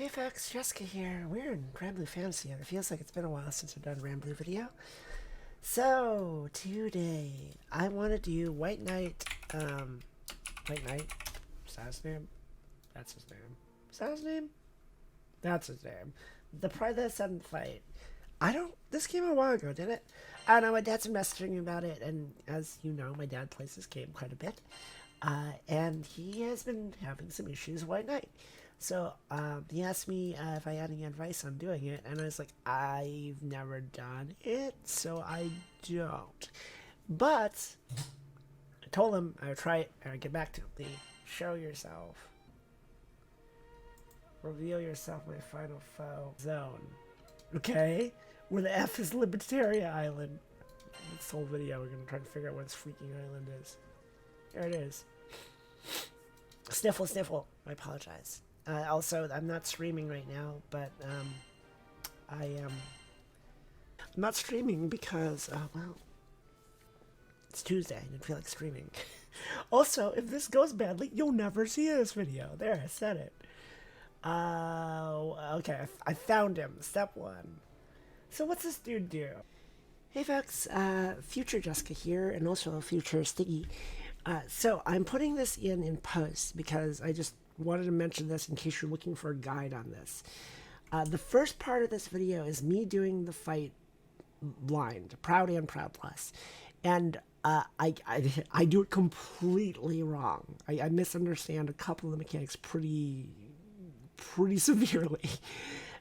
Hey folks, Jessica here. We're in Granblue Fantasy, and it feels like it's been a while since I've done a Granblue video. So, today, I want to do White Knight, White Knight, is that his name? That's his name. Is that his name? That's his name. Probably the Ascendant fight. This came a while ago, didn't it? I don't know, my dad's been messaging me about it, and as you know, my dad plays this game quite a bit. And he has been having some issues with White Knight. So he asked me if I had any advice on doing it, and I was like, I've never done it, so I don't. But I told him I would try it, and I'd get back to him. Show yourself. Reveal yourself, my final foe. Zone. Okay? Where the F is Libertaria Island. This whole video, we're going to try to figure out what this freaking island is. There it is. Sniffle, sniffle. I apologize. Also, I'm not streaming right now, but I am. I'm not streaming because, well, it's Tuesday. I didn't feel like streaming. Also, if this goes badly, you'll never see this video. There, I said it. Okay, I found him. Step 1. So what's this dude do? Hey folks, future Jessica here, and also future Stiggy. So I'm putting this in post because I just wanted to mention this in case you're looking for a guide on this. The first part of this video is me doing the fight blind, Proud and Proud Plus. And I do it completely wrong. I misunderstand a couple of the mechanics pretty severely.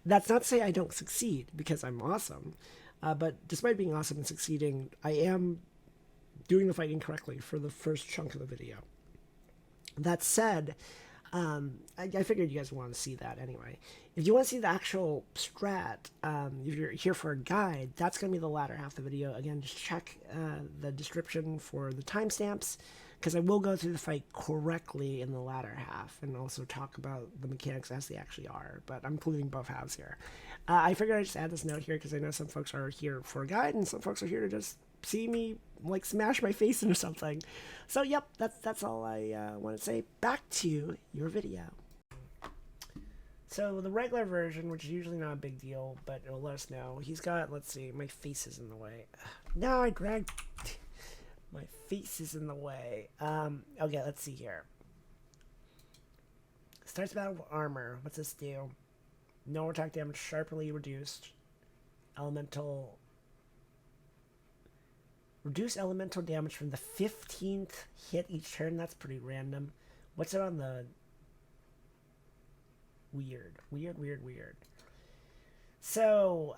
That's not to say I don't succeed, because I'm awesome. But despite being awesome and succeeding, I am doing the fight incorrectly for the first chunk of the video. That said, I figured you guys want to see that anyway. If you want to see the actual strat, if you're here for a guide, that's going to be the latter half of the video. Again, just check the description for the timestamps, because I will go through the fight correctly in the latter half, and also talk about the mechanics as they actually are, but I'm including both halves here. I figured I'd just add this note here, because I know some folks are here for a guide, and some folks are here to just see me like smash my face into something. So yep, that's all I want to say. Back to your video. So the regular version, which is usually not a big deal, but it'll let us know. He's got, let's see, my face is in the way. No, I dragged. My face is in the way. Okay, let's see here. Starts battle with armor. What's this do? No attack damage sharply reduced. Elemental. Reduce elemental damage from the 15th hit each turn. That's pretty random. What's it on the... Weird. So,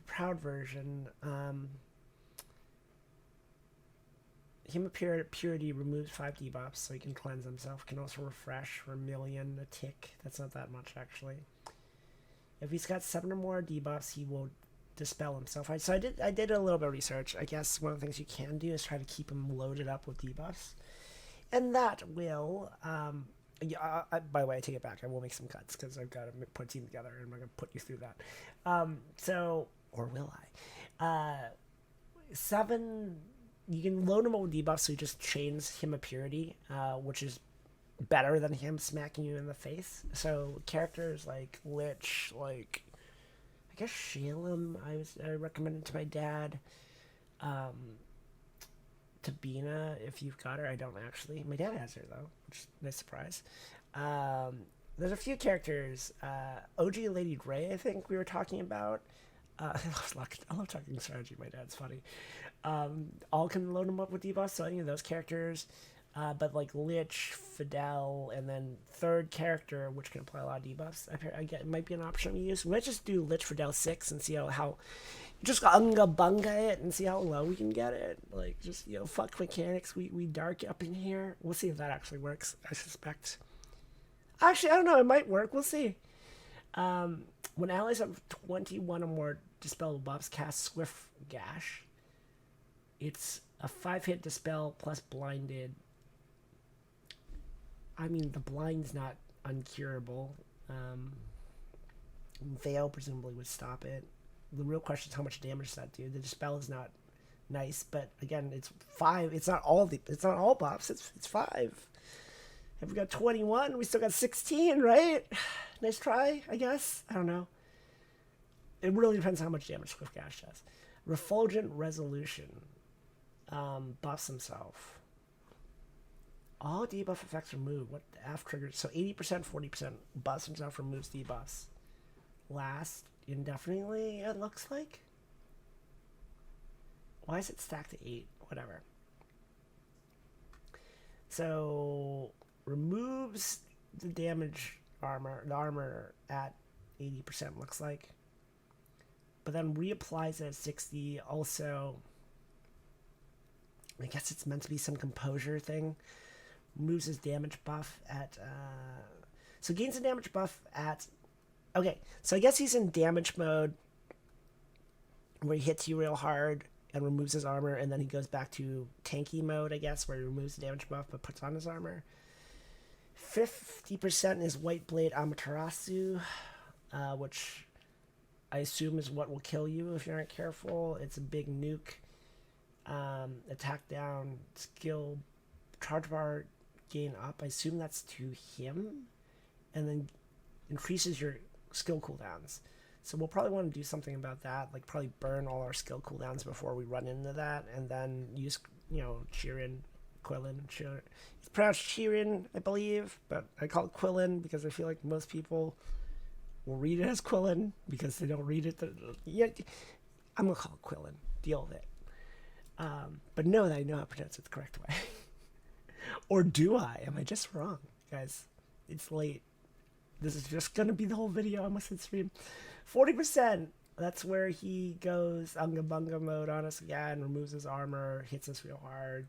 Proud version. Hymn of Purity removes 5 debuffs, so he can cleanse himself. Can also refresh for a million, a tick. That's not that much, actually. If he's got 7 or more debuffs, he will dispel himself. So I did a little bit of research. I guess one of the things you can do is try to keep him loaded up with debuffs, and that will by the way, I take it back. I will make some cuts because I've got to put a team together, and I'm going to put you through that. So, or will I? 7, you can load him up with debuffs, so he just chains Hymn of Purity, which is better than him smacking you in the face. So characters like Lich, like I guess Shalem, I recommended to my dad. Tabina, if you've got her. I don't actually. My dad has her though, which is a nice surprise. There's a few characters. OG Lady Grey, I think we were talking about. I love talking strategy. My dad's funny. All can load them up with debuffs, so any of those characters. But like Lich, Fidel, and then third character, which can apply a lot of debuffs. I get it might be an option we use. We might just do Lich, Fidel 6 and see how just unga bunga it and see how low we can get it. Like, just, fuck mechanics. We dark up in here. We'll see if that actually works. I suspect. Actually, I don't know. It might work. We'll see. When allies have 21 or more dispel buffs, cast Swift Gash. It's a 5-hit dispel plus blinded. I mean, the blind's not uncurable. Veil presumably would stop it. The real question is how much damage does that do. The dispel is not nice, but again, it's 5. It's not all buffs. It's 5. If we got 21, we still got 16, right? Nice try, I guess. I don't know. It really depends on how much damage Swift Gash does. Refulgent Resolution. Buffs himself. All debuff effects removed. What the F triggers? So 80%, 40% buffs himself, removes debuffs. Last indefinitely, it looks like. Why is it stacked to 8? Whatever. So removes the damage armor, the armor at 80% looks like. But then reapplies it at 60. Also, I guess it's meant to be some composure thing. Removes his damage buff at so gains a damage buff at, okay, so I guess he's in damage mode where he hits you real hard and removes his armor, and then he goes back to tanky mode, I guess, where he removes the damage buff but puts on his armor. 50% is White Blade Amaterasu, which I assume is what will kill you if you aren't careful. It's a big nuke. Attack down, skill, charge bar gain up. I assume that's to him. And then increases your skill cooldowns. So we'll probably want to do something about that. Like probably burn all our skill cooldowns before we run into that. And then use, Qilin. It's pronounced Qilin, I believe. But I call it Qilin because I feel like most people will read it as Qilin because they don't read it. Yeah, I'm going to call it Qilin. Deal with it. But know that I know how to pronounce it the correct way. Or do I? Am I just wrong? Guys, it's late. This is just going to be the whole video. I must hit stream. 40%. That's where he goes Unga Bunga mode on us again, removes his armor, hits us real hard.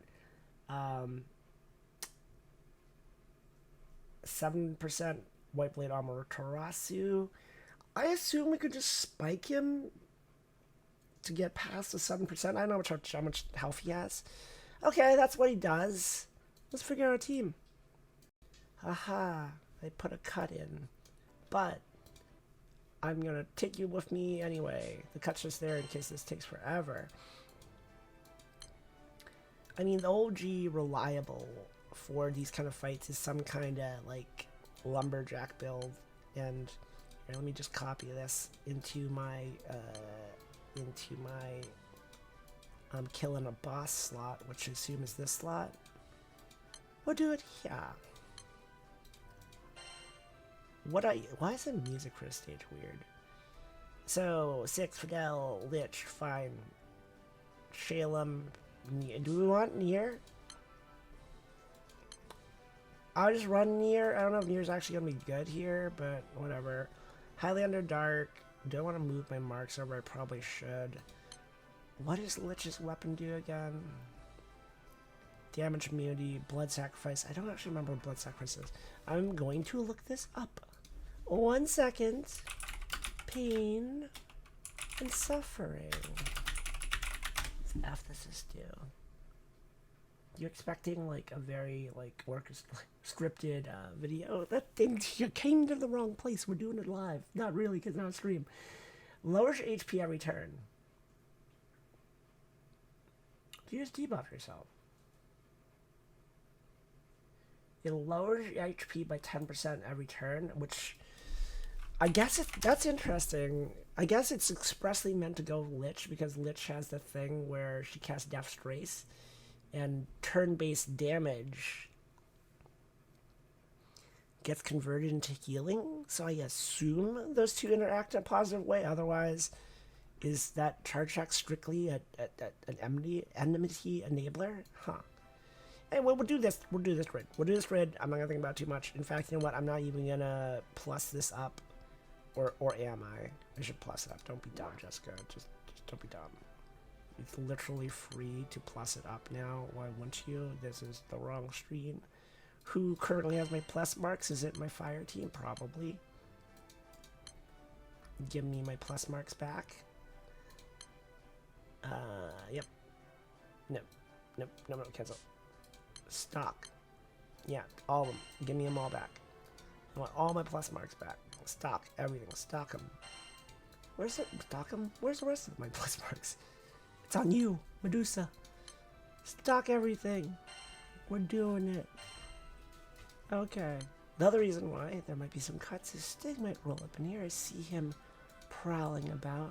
7% White Blade Armor Tarasu. I assume we could just spike him to get past the 7%. I don't know how much health he has. Okay, that's what he does. Let's figure out a team. Haha, I put a cut in. But I'm going to take you with me anyway. The cut's just there in case this takes forever. I mean, the OG reliable for these kind of fights is some kind of like lumberjack build. And here, let me just copy this into my I'm killing a boss slot, which I assume is this slot. We'll do it here. Why is the music for the stage weird? So 6 Fidel, Lich, fine. Shalem, do we want Nier? I'll just run Nier. I don't know if Nier's actually gonna be good here, but whatever. Highlander Dark. Do I want to move my marks over? I probably should. What does Lich's weapon do again? Damage immunity, blood sacrifice. I don't actually remember what blood sacrifice is. I'm going to look this up. 1 second. Pain and suffering. What's F this is do? You're expecting like a very like scripted video. That thing, you're kind of the wrong place. We're doing it live. Not really, because not a stream. Lowers your HP every turn. You just debuff yourself. It lowers your HP by 10% every turn, which I guess that's interesting. I guess it's expressly meant to go Lich because Lich has the thing where she casts Death's Trace and turn-based damage gets converted into healing. So I assume those two interact in a positive way. Otherwise, is that charge attack strictly an enmity enabler? Huh. Hey, we'll do this. We'll do this grid. We'll do this grid. I'm not gonna think about it too much. In fact, you know what? I'm not even gonna plus this up, or am I? I should plus it up. Don't be dumb, Jessica. Just don't be dumb. It's literally free to plus it up now. Why wouldn't you? This is the wrong stream. Who currently has my plus marks? Is it my fire team? Probably. Give me my plus marks back. Yep. No, cancel. Stock. Yeah, all of them. Give me them all back. I want all my plus marks back. Stock, everything. Stock them. Where's it? Stock them? Where's the rest of my plus marks? It's on you, Medusa. Stock everything. We're doing it. Okay. The other reason why there might be some cuts is Stig might roll up in here. I see him prowling about.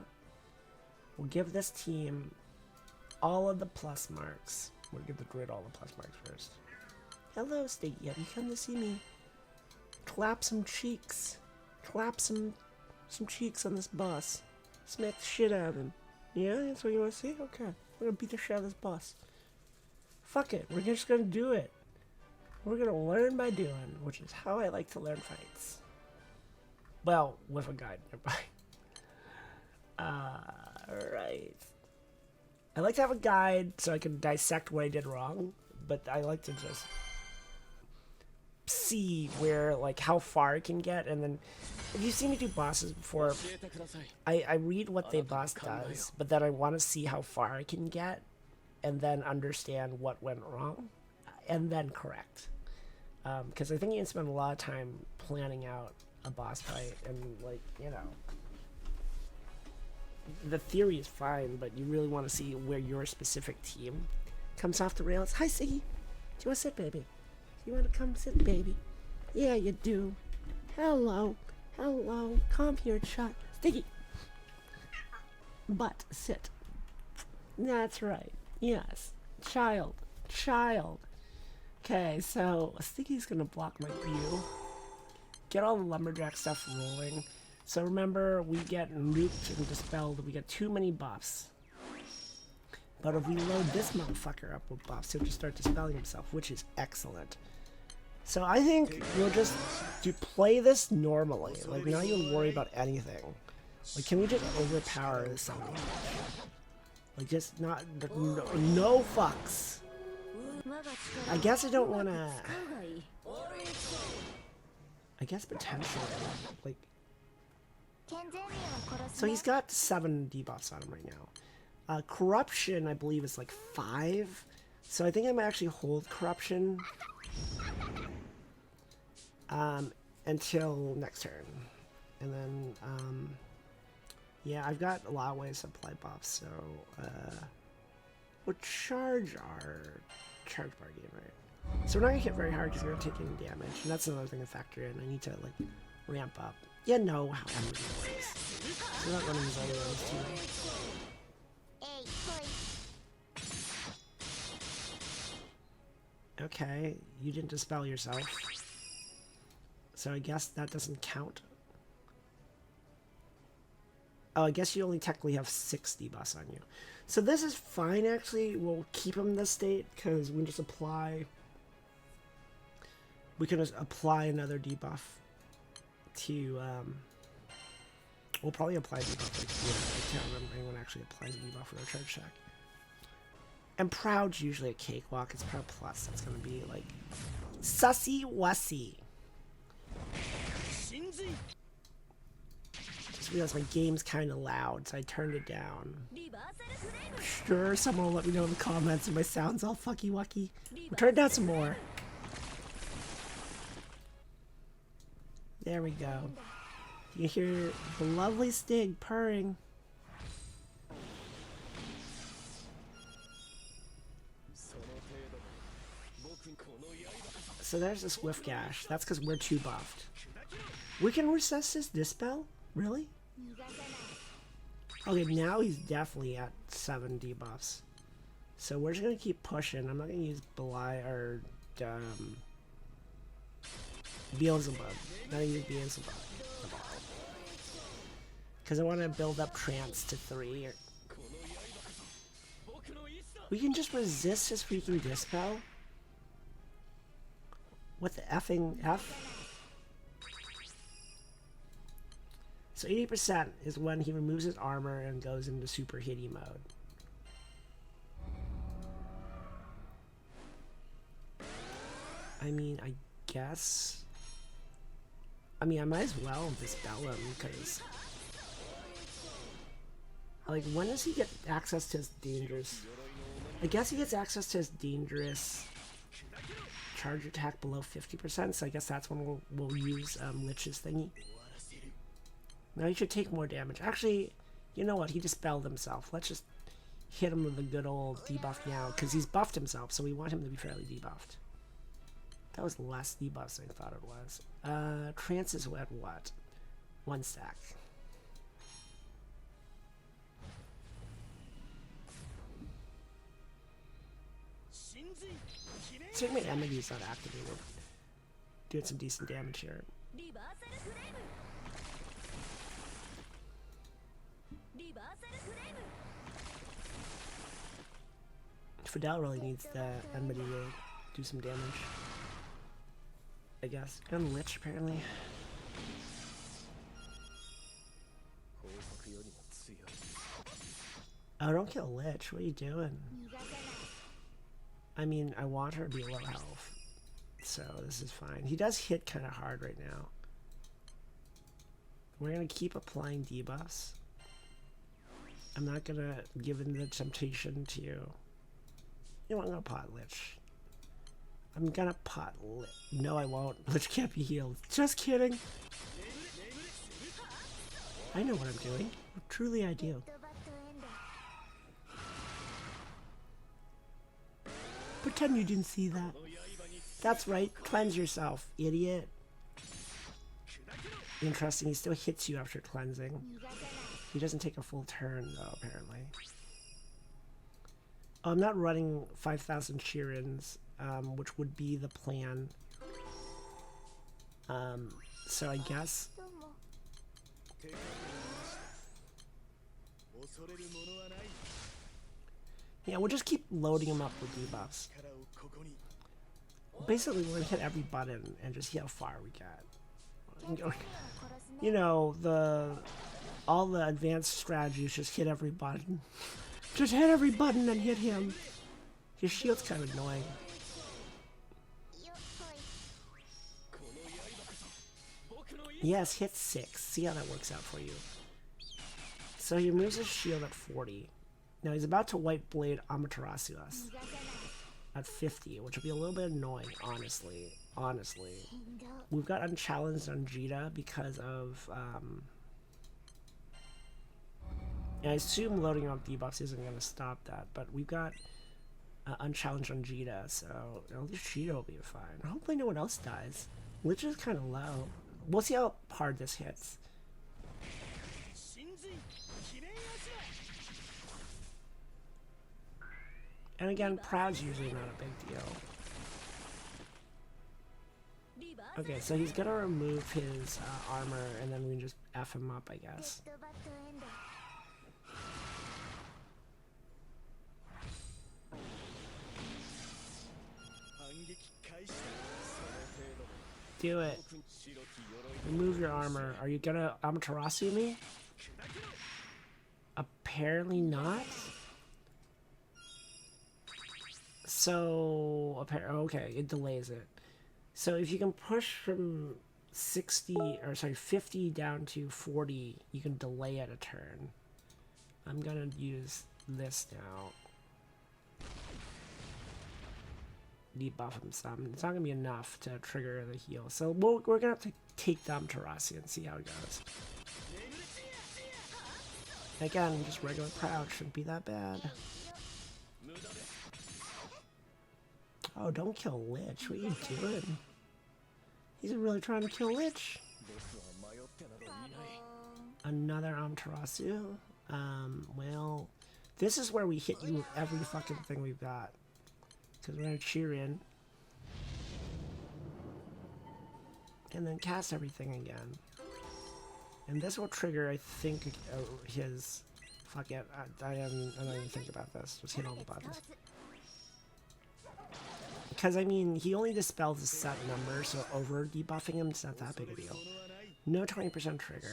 We'll give this team all of the plus marks. We'll give the grid all the plus marks first. Hello, Stiggy. Have you come to see me? Clap some cheeks. Clap some cheeks on this boss. Smack the shit out of him. Yeah, that's what you want to see? Okay. We're gonna beat the shit out of this boss. Fuck it. We're just gonna do it. We're gonna learn by doing, which is how I like to learn fights. Well, with a guide nearby. Alright. I like to have a guide so I can dissect what I did wrong, but I like to just see where, like, how far I can get, and then if you've seen me do bosses before, I read what the boss does, but then I want to see how far I can get, and then understand what went wrong, and then correct. Because I think you can spend a lot of time planning out a boss fight, and, like, you know, the theory is fine, but you really want to see where your specific team comes off the rails. Hi, Siggy. Do you want to sit, baby? You want to come sit, baby? Yeah, you do. Hello. Hello. Come here, child. Stiggy. But sit. That's right. Yes. Child. Child. Okay, so Stiggy's gonna block my view. Get all the lumberjack stuff rolling. So remember, we get nuked and dispelled. We get too many buffs. But if we load this motherfucker up with buffs, he'll just start dispelling himself, which is excellent. So I think we'll just play this normally. Like, we're not even worry about anything. Like, can we just overpower this thing? Like, just not... No fucks. I guess I don't want to... I guess potentially, like... So he's got 7 debuffs on him right now. Corruption, I believe, is like 5. So I think I might actually hold Corruption until next turn. And then, yeah, I've got a lot of ways to apply buffs, so, we'll charge our charge bar game, right? So we're not gonna hit very hard because we're not taking damage, and that's another thing to factor in. I need to, like, ramp up. You know how everything works. So we're not running these other ones too. Okay, you didn't dispel yourself. So I guess that doesn't count. Oh, I guess you only technically have 6 debuffs on you. So this is fine, actually. We'll keep him in this state, because we can just apply... We can just apply another debuff to, we'll probably apply a debuff like here. I can't remember anyone actually applies a debuff for their charge check. And Proud's usually a cakewalk. It's Proud Plus. That's gonna be, like, sussy wussy. Just realized my game's kind of loud, so I turned it down. Sure, someone will let me know in the comments if my sound's all fucky wucky. We'll turn it down some more. There we go. You hear the lovely Stig purring. So there's this Whiff Gash. That's because we're too buffed. We can recess his Dispel? Really? Okay, now he's definitely at 7 debuffs. So we're just gonna keep pushing. I'm not gonna use Belai or Beelzebub. I'm not gonna use Beelzebub. Because I want to build up Trance to 3. We can just resist his freaking Dispel? What the effing F? So 80% is when he removes his armor and goes into super hitty mode. I mean, I guess... I mean, I might as well dispel him, because... Like, when does he get access to his dangerous... I guess he gets access to his dangerous charge attack below 50%, so I guess that's when we'll use Lich's thingy. Now he should take more damage. Actually, you know what? He dispelled himself. Let's just hit him with a good old debuff now, because he's buffed himself, so we want him to be fairly debuffed. That was less debuffs than I thought it was. Trance is at what? 1 stack. Certainly Emity's not activated. Doing some decent damage here. Fidel really needs the Enmity to do some damage, I guess. And Lich, apparently. Oh, don't kill Lich. What are you doing? I mean, I want her to be low health, so this is fine. He does hit kind of hard right now. We're going to keep applying debuffs. I'm not going to give in the temptation to... You know what, I'm going to pot Lich. I'm going to pot Lich. No, I won't. Lich can't be healed. Just kidding. I know what I'm doing. Truly, I do. Pretend you didn't see that. That's right. Cleanse yourself, idiot. Interesting, he still hits you after cleansing. He doesn't take a full turn, though, apparently. Oh, I'm not running 5,000 Shirins, which would be the plan. So I guess... Yeah, we'll just keep loading them up with debuffs. Basically, we're gonna hit every button and just see how far we get. You know, all the advanced strategies, just hit every button. Just hit every button and hit him. His shield's kind of annoying. Yes, hit 6. See how that works out for you. So he moves his shield at 40. Now he's about to White Blade Amaterasu us at 50, which will be a little bit annoying, honestly. We've got Unchallenged on Jita because of, and I assume loading up debuffs isn't going to stop that, but we've got Unchallenged on Jita, so at least Jita will be fine. Hopefully no one else dies. Lich is kind of low. We'll see how hard this hits. And again, Proud's usually not a big deal. Okay, so he's gonna remove his armor, and then we can just F him up, I guess. Do it. Remove your armor. Are you gonna Amaterasu me? Apparently not. So, okay, it delays it. So if you can push from 50 down to 40, you can delay it a turn. I'm gonna use this now. Debuff him some. It's not gonna be enough to trigger the heal. So we're gonna have to take the Amaterasu and see how it goes. Again, just regular Proud shouldn't be that bad. Oh, don't kill Lich. What are you doing? He's really trying to kill Lich. Another Amaterasu. Well, this is where we hit you with every fucking thing we've got. Because we're going to cheer in. And then cast everything again. And this will trigger, I think, his... Fuck it. I don't even think about this. Just hit all the buttons. Because, I mean, he only dispels a set number, so over debuffing him is not that big a deal. No 20% trigger.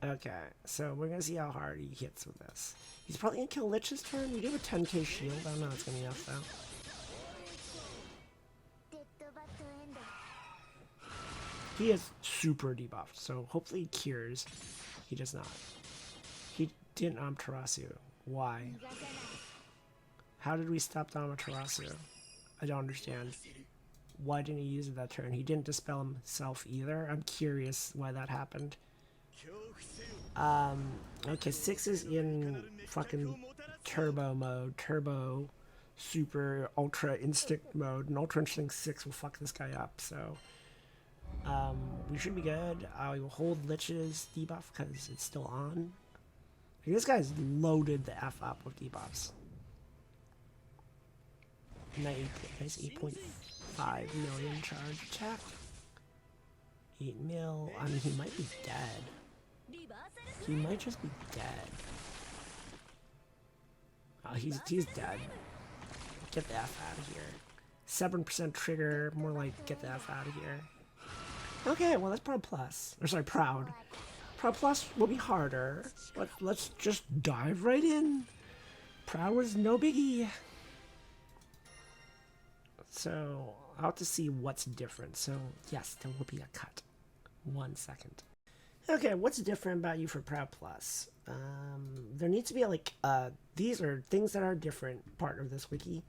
Okay, so we're gonna see how hard he hits with this. He's probably gonna kill Lich this turn. We do have a 10k shield. I don't know if it's gonna be enough though. He is super debuffed, so hopefully he cures. He does not. He didn't Amaterasu. Why? How did we stop the Amaterasu? I don't understand. Why didn't he use it that turn? He didn't dispel himself either. I'm curious why that happened. Okay, 6 is in fucking turbo mode. Turbo, super, ultra instinct mode. And ultra instinct 6 will fuck this guy up, so... we should be good. I will hold Lich's debuff because it's still on. This guy's loaded the F up with debuffs. Nice 8.5 million charge attack. 8 mil. I mean, he might be dead. He might just be dead. Oh, he's dead. Get the F out of here. 7% trigger. More like get the F out of here. Okay, well that's Proud Plus. Or sorry, Proud. Proud Plus will be harder, but let's just dive right in. Proud was no biggie. So, I'll have to see what's different. So, yes, there will be a cut. 1 second. Okay, what's different about you for Proud Plus? There needs to be like, these are things that are different part of this wiki.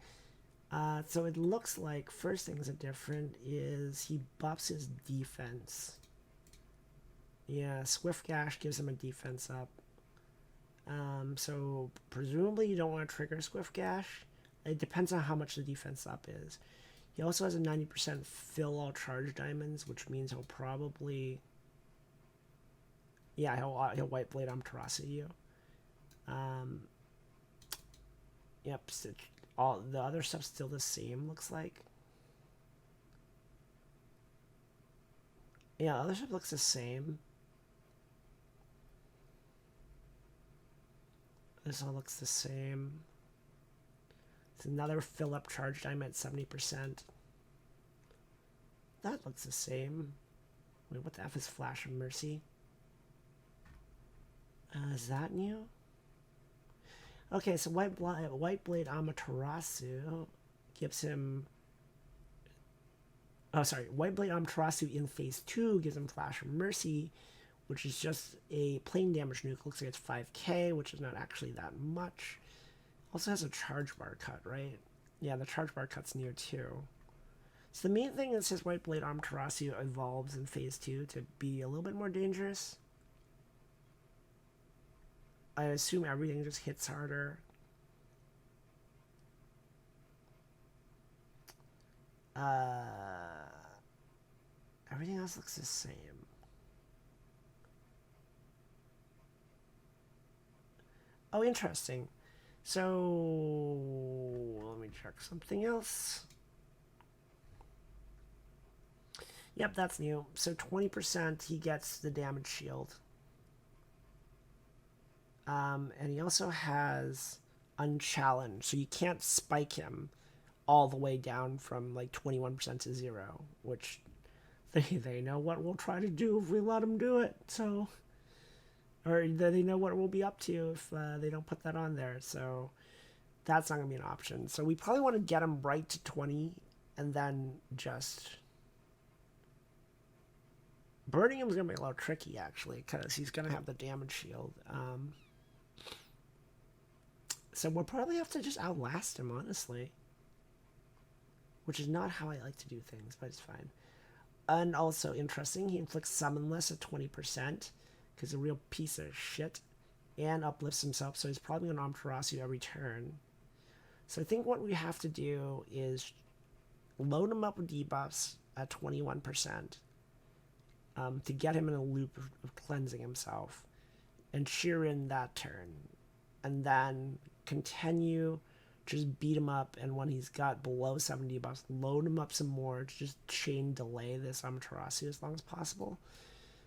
So it looks like first things that are different is he buffs his defense. Yeah, Swift Gash gives him a defense up. So presumably you don't want to trigger Swift Gash. It depends on how much the defense up is. He also has a 90% fill all charge diamonds, which means he'll probably... Yeah, he'll White Blade Amaterasu you. Yep, so all the other stuff's still the same, looks like. Yeah, other stuff looks the same. This all looks the same. It's another fill up charge diamond at 70%. That looks the same. Wait, what the F is Flash of Mercy? Is that new? Okay, so White Blade Amaterasu gives him... Oh, sorry. White Blade Amaterasu in Phase 2 gives him Flash of Mercy, which is just a plain damage nuke. Looks like it's 5k, which is not actually that much. Also has a charge bar cut, right? Yeah, the charge bar cut's near too. So the main thing is his White Blade Amaterasu evolves in Phase 2 to be a little bit more dangerous. I assume everything just hits harder. Everything else looks the same. Oh, interesting. So, let me check something else. Yep, that's new. So 20% he gets the damage shield. And he also has Unchallenged, so you can't spike him all the way down from like 21% to 0, which they know what we'll try to do if we let him do it, so... Or they know what we'll be up to if they don't put that on there, so that's not going to be an option. So we probably want to get him right to 20, and then just... Burning him is going to be a little tricky, actually, because he's going to have the damage shield. So we'll probably have to just outlast him, honestly. Which is not how I like to do things, but it's fine. And also, interesting, he inflicts Summonless at 20%, because a real piece of shit, and uplifts himself, so he's probably going to Amaterasu every turn. So I think what we have to do is load him up with debuffs at 21%, to get him in a loop of cleansing himself, and cheer in that turn. And then continue, just beat him up, and when he's got below 70 buffs, load him up some more to just chain delay this Amaterasu as long as possible.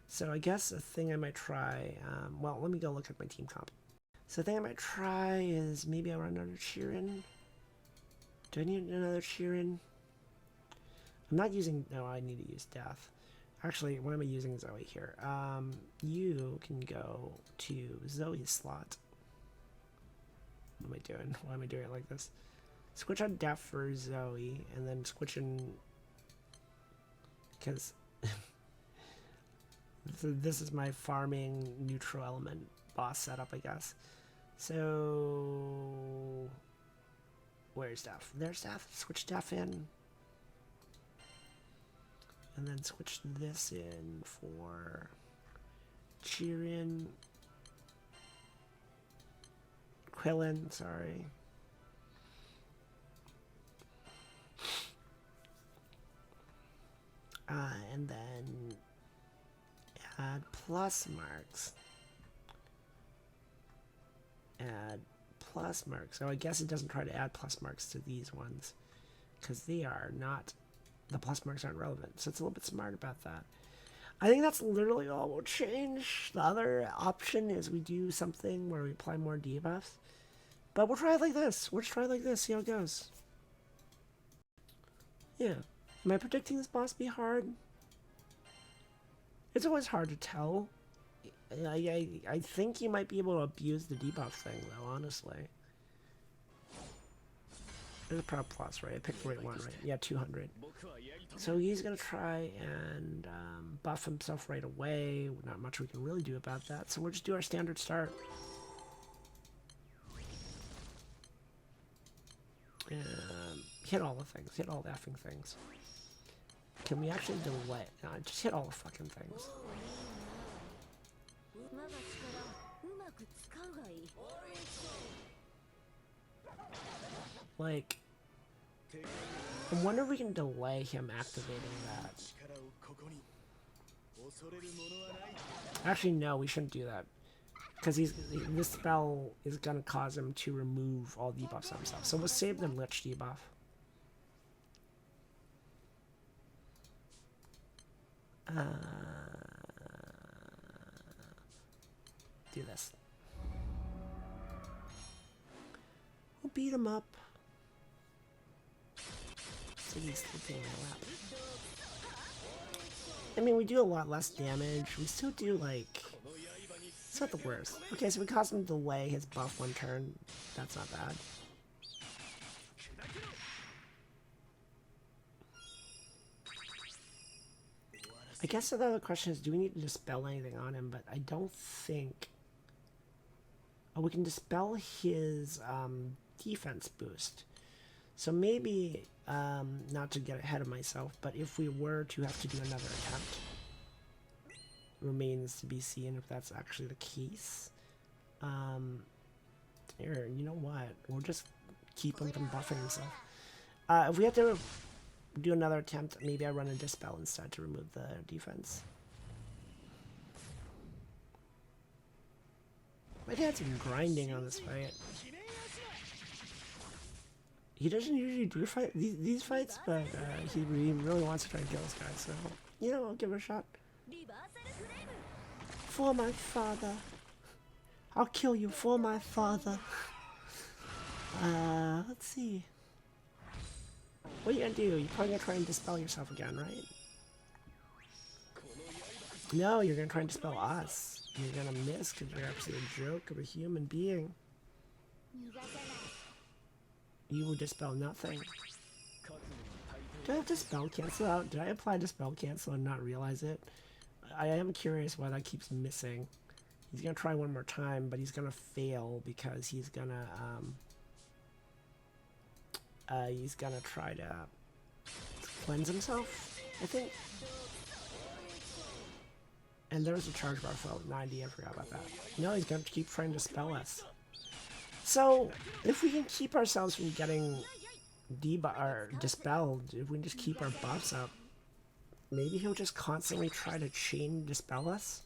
So I guess a thing I might try, well, let me go look at my team comp. So the thing I might try is maybe I run another cheer-in. Do I need another cheer-in? I'm not using, no, I need to use Death. Actually, what am I using Zoe here? You can go to Zoe's slot. What am I doing? Why am I doing it like this? Switch on Def for Zoe, and then switch in... Because... this is my farming neutral element boss setup, I guess. So... Where's Def? There's Def. Switch Def in. And then switch this in for Cheerin. Quillen, sorry. And then add plus marks. Add plus marks. So I guess it doesn't try to add plus marks to these ones because they are not, the plus marks aren't relevant. So it's a little bit smart about that. I think that's literally all we'll change. The other option is we do something where we apply more debuffs. But we'll try it like this. We'll try it like this, see how it goes. Yeah. Am I predicting this boss to be hard? It's always hard to tell. I think you might be able to abuse the debuff thing, though, honestly. There's a prop plus, right? I picked the right one, right? Yeah, 200. So he's going to try and buff himself right away. Not much we can really do about that. So we'll just do our standard start. Hit all the things. Hit all the effing things. Can we actually delay? No, just hit all the fucking things. Like, I wonder if we can delay him activating that. Actually, no, we shouldn't do that. Because this spell is going to cause him to remove all debuffs on himself. So we'll save the Lich debuff. Do this. We'll beat him up. So he's sleeping in my lap. I mean, we do a lot less damage. We still do, like... It's not the worst. Okay, so we caused him to delay his buff one turn. That's not bad. I guess the other question is, do we need to dispel anything on him? But I don't think... Oh, we can dispel his defense boost. So maybe, not to get ahead of myself, but if we were to have to do another attempt, remains to be seen if that's actually the case. Here, you know what? We'll just keep him from buffing himself. If we have to do another attempt, maybe I run a dispel instead to remove the defense. My dad's been grinding on this fight. He doesn't usually do these fights, but he really wants to try and kill this guy, so, you know, I'll give it a shot. For my father. I'll kill you for my father. Let's see. What are you gonna do? You're probably gonna try and dispel yourself again, right? No, you're gonna try and dispel us. You're gonna miss because you're actually a joke of a human being. You will dispel nothing. Did I have to spell cancel out? Did I apply dispel cancel and not realize it? I am curious why that keeps missing. He's gonna try one more time, but he's gonna fail because he's gonna try to cleanse himself, I think. And there's a charge bar for 90, I forgot about that. No, he's gonna keep trying to spell us. So, if we can keep ourselves from getting dispelled, if we can just keep our buffs up, maybe he'll just constantly try to chain dispel us?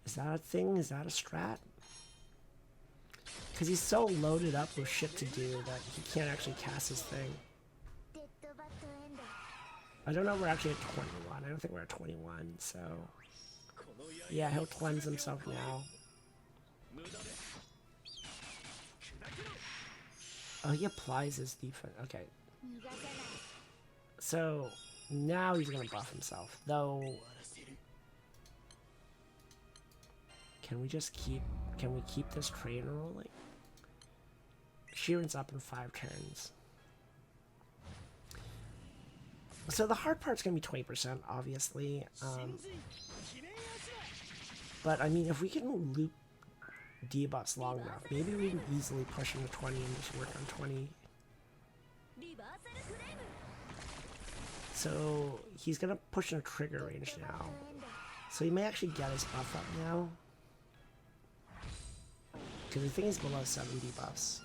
Is that a thing? Is that a strat? Because he's so loaded up with shit to do that he can't actually cast his thing. I don't know if we're actually at 21. I don't think we're at 21, so... Yeah, he'll cleanse himself now. Oh, he applies his defense. Okay. So, now he's gonna buff himself. Though... Can we just keep... Can we keep this train rolling? Sheeran's up in 5 turns. So the hard part's gonna be 20%, obviously. But, I mean, if we can loop debuffs long enough, maybe we can easily push him to 20 and just work on 20. So he's gonna push in a trigger range now. So he may actually get his buff up now. Because I think he's below 7 debuffs.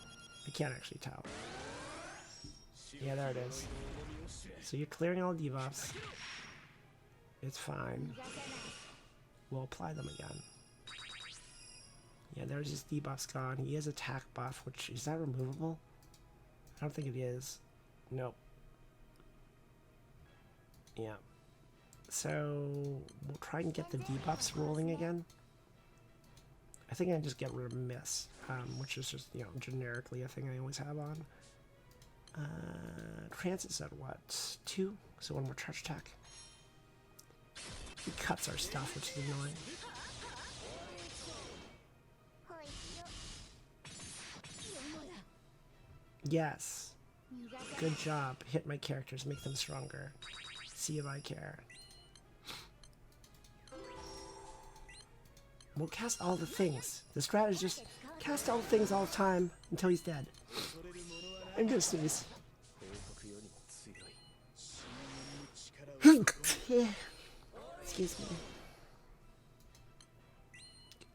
I can't actually tell. Yeah, there it is. So you're clearing all debuffs. It's fine. We'll apply them again. Yeah, there's his debuffs gone. He has attack buff, which is that removable? I don't think it is. Nope. Yeah. So we'll try and get the debuffs rolling again. I think I just get rid of miss, which is just, you know, generically a thing I always have on. Transit's at what? 2? So one more charge attack. He cuts our stuff, which is annoying. Yes. Good job. Hit my characters, make them stronger. See if I care. We'll cast all the things. The strat is just cast all the things all the time until he's dead. I'm gonna sneeze. Yeah. Excuse me.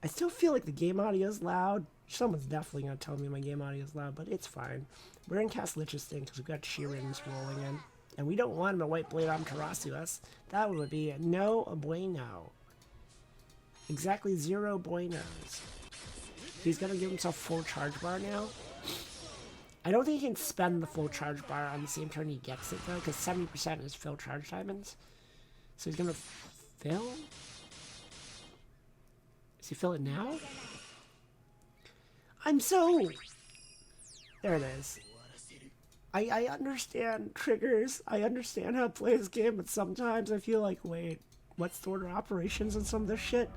I still feel like the game audio is loud. Someone's definitely gonna tell me my game audio is loud, but it's fine. We're gonna cast Lich's thing because we've got Sheerans rolling in. And we don't want him to White Blade Amaterasu us. That would be no bueno. Exactly 0 buenos. He's gonna give himself full charge bar now. I don't think he can spend the full charge bar on the same turn he gets it though, because 70% is fill charge diamonds. So he's gonna fill? Does he fill it now? I'm so... There it is. I understand triggers. I understand how to play this game, but sometimes I feel like, wait, what's the order of operations and some of this shit?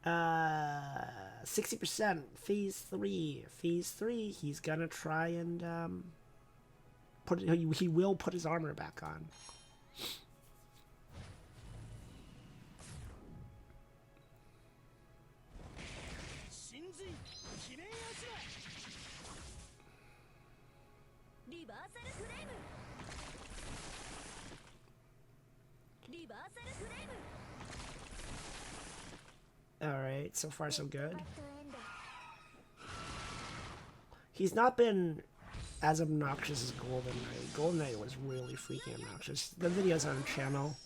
60%, phase 3. Phase 3, he's gonna try and he will put his armor back on. Alright, so far so good. He's not been as obnoxious as Golden Knight. Golden Knight was really freaking obnoxious. The video's on the channel.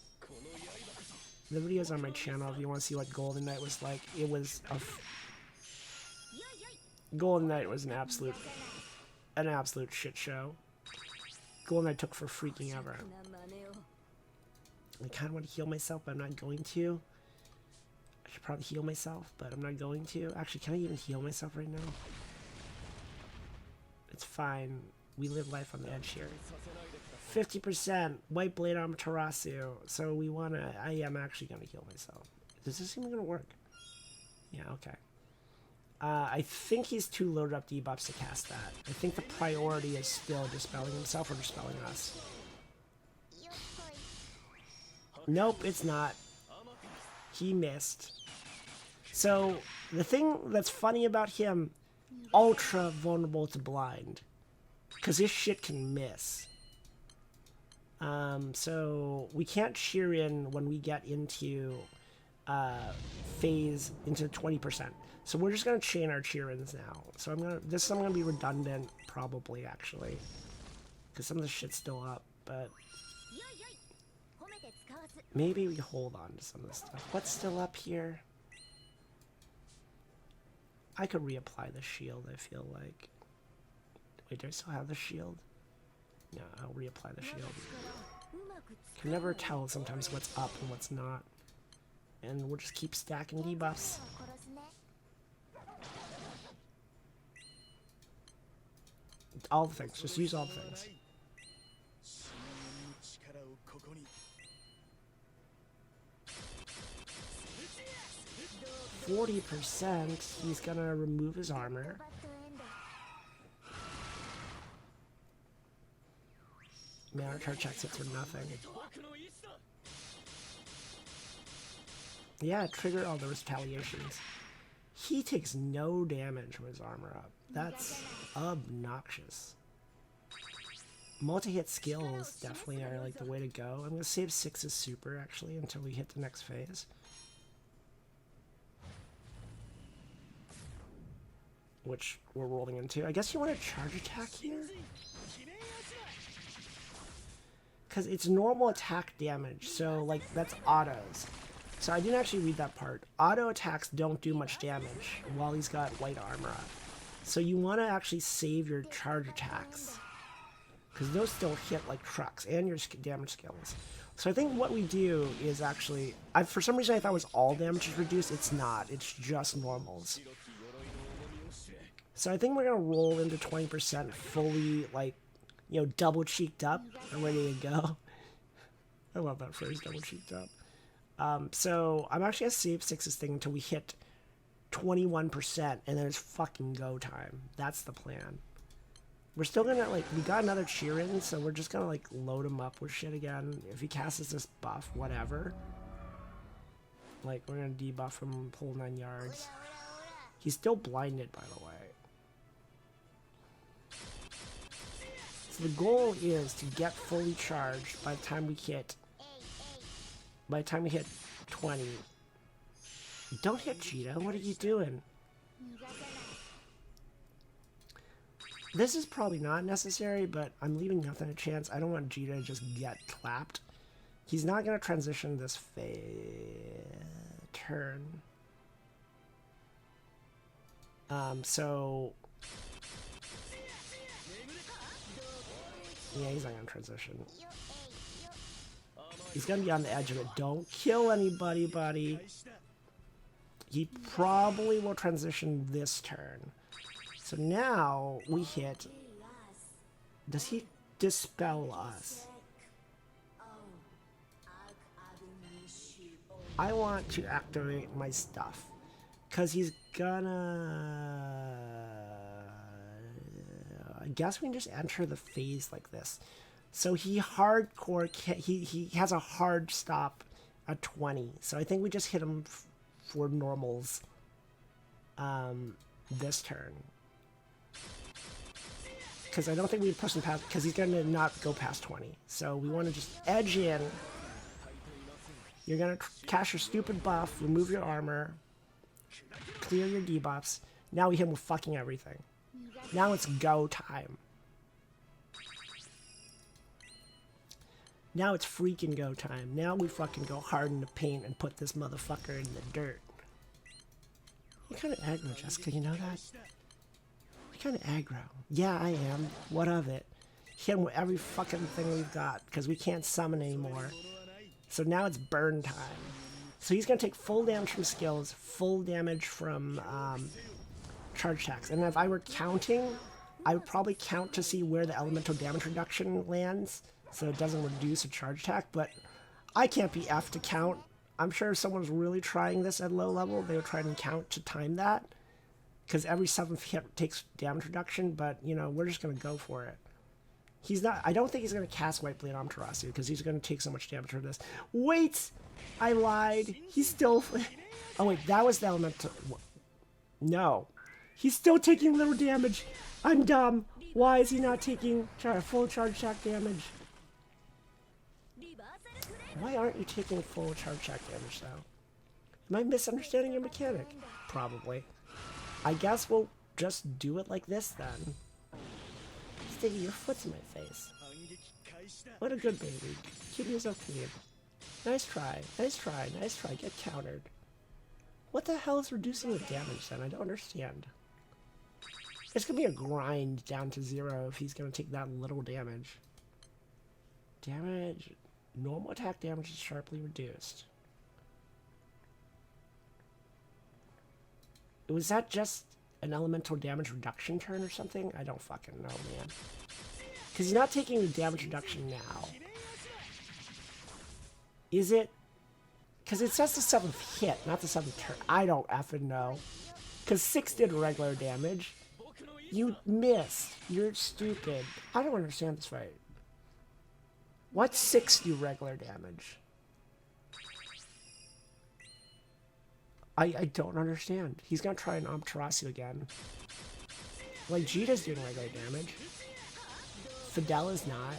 The video's on my channel if you want to see what Golden Knight was like. It was a... Golden Knight was an absolute shit show. Golden Knight took for freaking ever. I kind of want to heal myself, but I'm not going to. I should probably heal myself, but I'm not going to. Actually, can I even heal myself right now? It's fine. We live life on the edge here. 50% White Blade Amaterasu. So we want to... I am actually going to heal myself. Is this even going to work? Yeah, okay. I think he's too loaded up debuffs to cast that. I think the priority is still dispelling himself or dispelling us. Nope, it's not. He missed. So, the thing that's funny about him, ultra vulnerable to blind. Because his shit can miss. So, we can't cheer in when we get into phase, into 20%. So we're just going to chain our cheer-ins now. So I'm going to be redundant, probably, actually. Because some of the shit's still up, but... Maybe we hold on to some of this stuff. What's still up here? I could reapply the shield, I feel like. Wait, do I still have the shield? No, I'll reapply the shield. Can never tell sometimes what's up and what's not. And we'll just keep stacking debuffs. All the things. Just use all the things. 40%, he's gonna remove his armor. Mana charge checks it for nothing. Yeah, trigger all the retaliations. He takes no damage with his armor up. That's obnoxious. multi-hit skills definitely are like the way to go. I'm gonna save 6's super actually until we hit the next phase. Which we're rolling into. I guess you want to charge attack here? Because it's normal attack damage, so like that's autos. So I didn't actually read that part. Auto attacks don't do much damage while he's got white armor up. So you want to actually save your charge attacks, because those still hit like trucks, and your damage skills. So I think what we do is actually, for some reason I thought it was all damage is reduced. It's not. It's just normals. So I think we're going to roll into 20% fully, like, you know, double cheeked up and ready to go. I love that phrase, double cheeked up. So I'm actually going to save 6's thing until we hit 21%, and then it's fucking go time. That's the plan. We're still going to, like, we got another cheer in, so we're just going to, like, load him up with shit again. If he casts this buff, whatever. Like, we're going to debuff him, pull 9 yards. He's still blinded, by the way. So the goal is to get fully charged by the time we hit 20. Don't hit Cheetah, what are you doing? This is probably not necessary, but I'm leaving nothing a chance. I don't want Cheetah to just get clapped. He's not going to transition this turn. So... yeah, he's not going to transition. He's going to be on the edge of it. Don't kill anybody, buddy. He probably will transition this turn. So now we hit... does he dispel us? I want to activate my stuff. Because he's gonna... I guess we can just enter the phase like this. So he hardcore... he has a hard stop at 20. So I think we just hit him for normals this turn. Because I don't think we'd push him past... because he's going to not go past 20. So we want to just edge in. You're going to cast your stupid buff, remove your armor, clear your debuffs. Now we hit him with fucking everything. Now it's go time. Now it's freaking go time. Now we fucking go hard in the paint and put this motherfucker in the dirt. You're kind of aggro, Jessica, you know that? You're kind of aggro. Yeah, I am. What of it? Hit him with every fucking thing we've got, because we can't summon anymore. So now it's burn time. So he's going to take full damage from skills, full damage from charge attacks. And if I were counting, I would probably count to see where the elemental damage reduction lands, so it doesn't reduce a charge attack, but I can't be F to count. I'm sure if someone's really trying this at low level, they would try and count to time that, because every 7th hit takes damage reduction, but, you know, we're just going to go for it. He's not... I don't think he's going to cast White Blade Amaterasu, because he's going to take so much damage for this. Wait! I lied! He's still... oh, wait, that was the elemental... no. He's still taking little damage. I'm dumb. Why is he not taking full charge attack damage? Why aren't you taking full charge attack damage, though? Am I misunderstanding your mechanic? Probably. I guess we'll just do it like this, then. Stiggy, your foot's in my face. What a good baby. Keep yourself clean. Nice try. Nice try. Nice try. Get countered. What the hell is reducing the damage, then? I don't understand. It's gonna be a grind down to 0 if he's gonna take that little damage. Damage... normal attack damage is sharply reduced. Was that just an elemental damage reduction turn or something? I don't fucking know, man. Because he's not taking the damage reduction now. Is it? Because it says the 7th hit, not the 7th turn. I don't effing know. Because 6 did regular damage. You missed. You're stupid. I don't understand this fight. What's 6 do regular damage? I don't understand. He's gonna try an Amaterasu again. Like, Jita's doing regular damage. Fidel is not.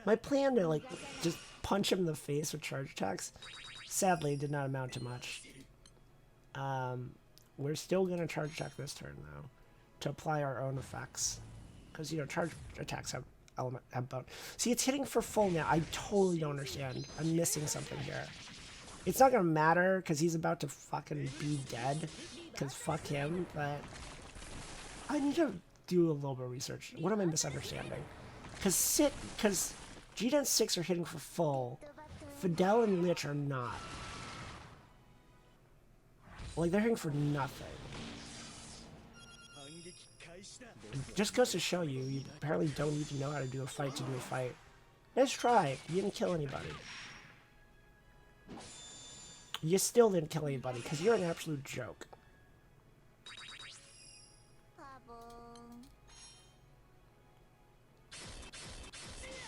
My plan to like just punch him in the face with charge attacks sadly did not amount to much. We're still gonna charge attack this turn though to apply our own effects, because you know charge attacks have bone. See, it's hitting for full now. I totally don't understand. I'm missing something here. It's not gonna matter because he's about to fucking be dead. Because fuck him. But I need to do a little bit of research. What am I misunderstanding? Because Vegeta and 6 are hitting for full. Fidel and Lich are not. Like, they're hitting for nothing. It just goes to show you, you apparently don't need to know how to do a fight to do a fight. Nice try. You didn't kill anybody. You still didn't kill anybody, because you're an absolute joke.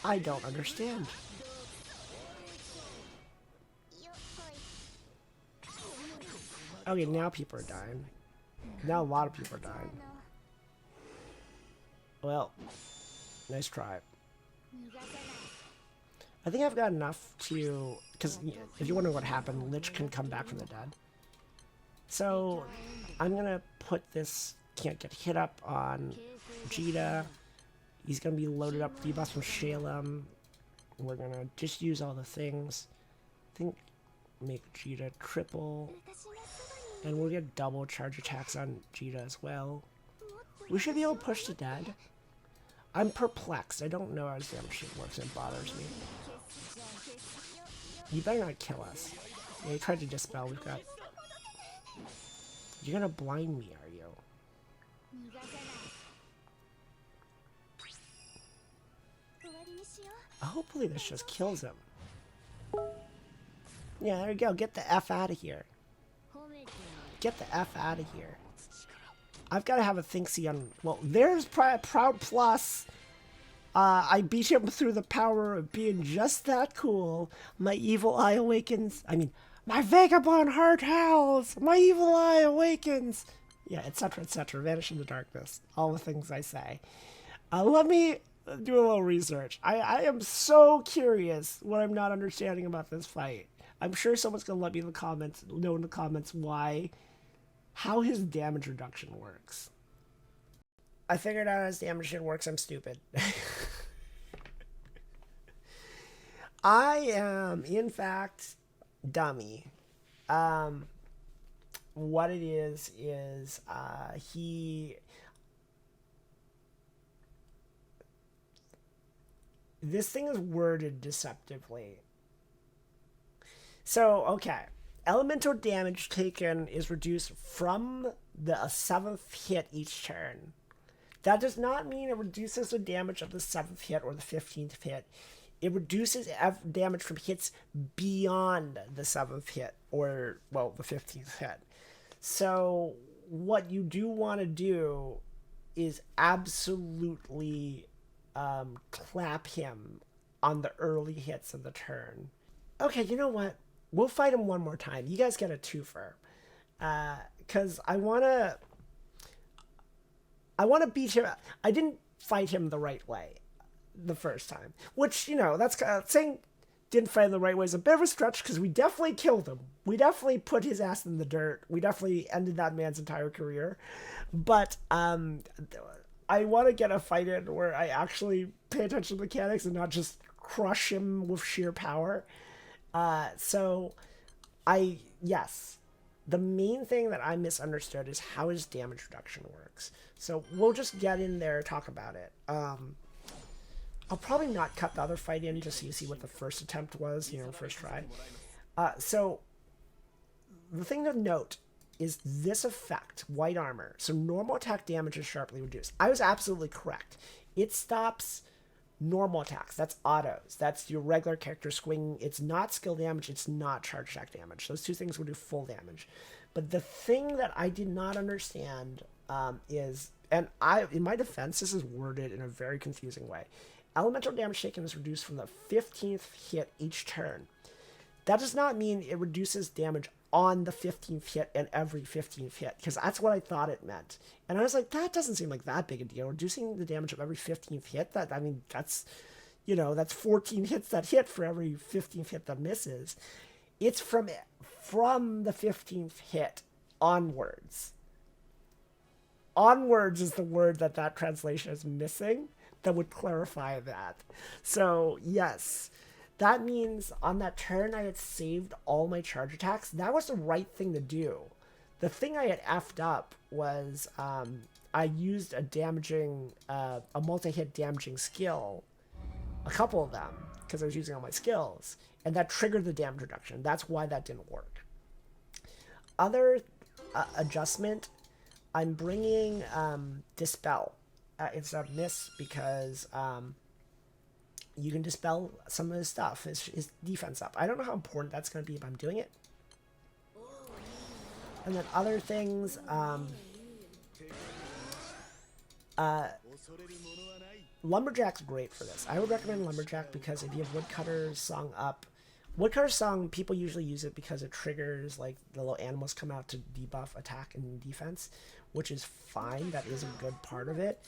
I don't understand. Okay, now people are dying. Now a lot of people are dying. Well, nice try. I think I've got enough to... Because if you wonder what happened, Lich can come back from the dead. So, I'm going to put this can't get hit up on Vegeta. He's going to be loaded up debuffs from Shalem. We're going to just use all the things. I think make Vegeta triple. And we'll get double charge attacks on Vegeta as well. We should be able to push the dead. I'm perplexed. I don't know how his damage shit works. It bothers me. You better not kill us. Yeah, he tried to dispel. We've got... You're gonna blind me, are you? Hopefully this just kills him. Yeah, there you go. Get the F out of here. Get the F out of here. I've got to have a think-see on... Well, there's Proud Plus. I beat him through the power of being just that cool. My evil eye awakens. I mean, my vagabond heart howls. My evil eye awakens. Yeah, etc., etc. Vanish in the darkness. All the things I say. Let me do a little research. I am so curious what I'm not understanding about this fight. I'm sure someone's going to let me know in the comments how his damage reduction works. I figured out how his damage reduction works. I'm stupid. I am, in fact, dummy. What it is this thing is worded deceptively. So, okay. Elemental damage taken is reduced from the 7th hit each turn. That does not mean it reduces the damage of the 7th hit or the 15th hit. It reduces damage from hits beyond the 7th hit or, well, the 15th hit. So what you do want to do is absolutely clap him on the early hits of the turn. Okay, you know what? We'll fight him one more time. You guys get a twofer. Because I want to beat him. I didn't fight him the right way the first time. Which, you know, that's saying didn't fight him the right way is a bit of a stretch because we definitely killed him. We definitely put his ass in the dirt. We definitely ended that man's entire career. But I want to get a fight in where I actually pay attention to mechanics and not just crush him with sheer power. Yes, the main thing that I misunderstood is how his damage reduction works. So we'll just get in there, talk about it. I'll probably not cut the other fight in just so you see what the first attempt was, first try. So the thing to note is this effect, white armor. So normal attack damage is sharply reduced. I was absolutely correct. It stops normal attacks. That's autos. That's your regular character swinging. It's not skill damage. It's not charge attack damage. Those two things will do full damage. But the thing that I did not understand is, and in my defense, this is worded in a very confusing way. Elemental damage taken is reduced from the 15th hit each turn. That does not mean it reduces damage on the 15th hit and every 15th hit, because that's what I thought it meant. And I was like, that doesn't seem like that big a deal. Reducing the damage of every 15th hit, that, I mean, that's, you know, that's 14 hits that hit for every 15th hit that misses. It's from the 15th hit onwards. Onwards is the word that translation is missing that would clarify that. So, yes. That means on that turn I had saved all my charge attacks. That was the right thing to do. The thing I had effed up was I used a multi-hit damaging skill, a couple of them, because I was using all my skills, and that triggered the damage reduction. That's why that didn't work. Other adjustment, I'm bringing Dispel instead of Miss because you can dispel some of his stuff, his defense up. I don't know how important that's going to be if I'm doing it. And then other things, Lumberjack's great for this. I would recommend Lumberjack because if you have Woodcutter's Song up, Woodcutter's Song, people usually use it because it triggers, like, the little animals come out to debuff attack and defense, which is fine. That is a good part of it.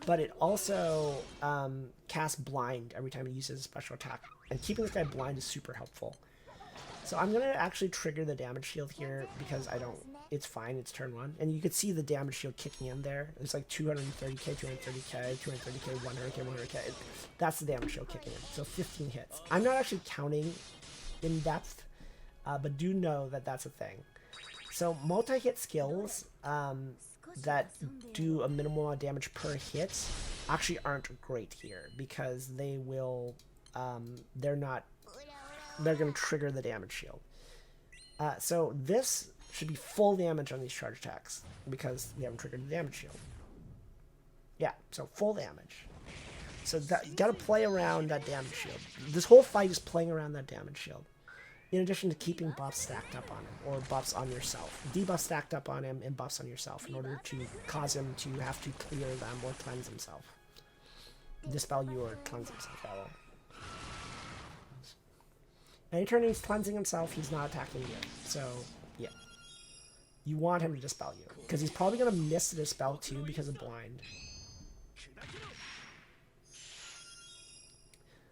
But it also casts Blind every time it uses a special attack. And keeping this guy blind is super helpful. So I'm going to actually trigger the damage shield here because it's fine, it's turn 1. And you can see the damage shield kicking in there. It's like 230k, 230k, 230k, 100k, 100k. That's the damage shield kicking in. So 15 hits. I'm not actually counting in depth, but do know that that's a thing. So multi-hit skills that do a minimal amount of damage per hit actually aren't great here because they will, they're going to trigger the damage shield. So this should be full damage on these charge attacks because we haven't triggered the damage shield. Yeah, so full damage. So that, you got to play around that damage shield. This whole fight is playing around that damage shield. In addition to keeping buffs stacked up on him, or buffs on yourself. Debuffs stacked up on him and buffs on yourself in order to cause him to have to clear them or cleanse himself. Dispel you or cleanse himself, rather. Any turn he's cleansing himself, he's not attacking you. So, yeah. You want him to dispel you. Because he's probably going to miss the dispel too because of blind.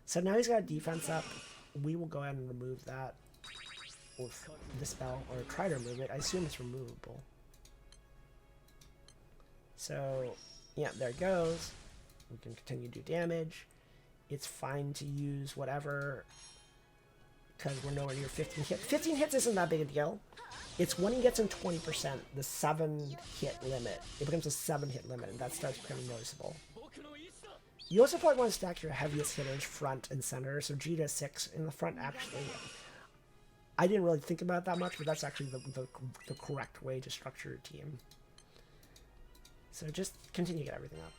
So now he's got defense up. We will go ahead and remove that with dispel, or try to remove it. I assume it's removable. So, yeah, there it goes. We can continue to do damage. It's fine to use whatever, because we're nowhere near 15 hits. 15 hits isn't that big a deal. It's when he gets in 20%, the 7-hit limit. It becomes a 7-hit limit, and that starts becoming noticeable. You also probably want to stack your heaviest hitters front and center, so G to 6 in the front actually. I didn't really think about it that much, but that's actually the correct way to structure your team. So just continue to get everything up.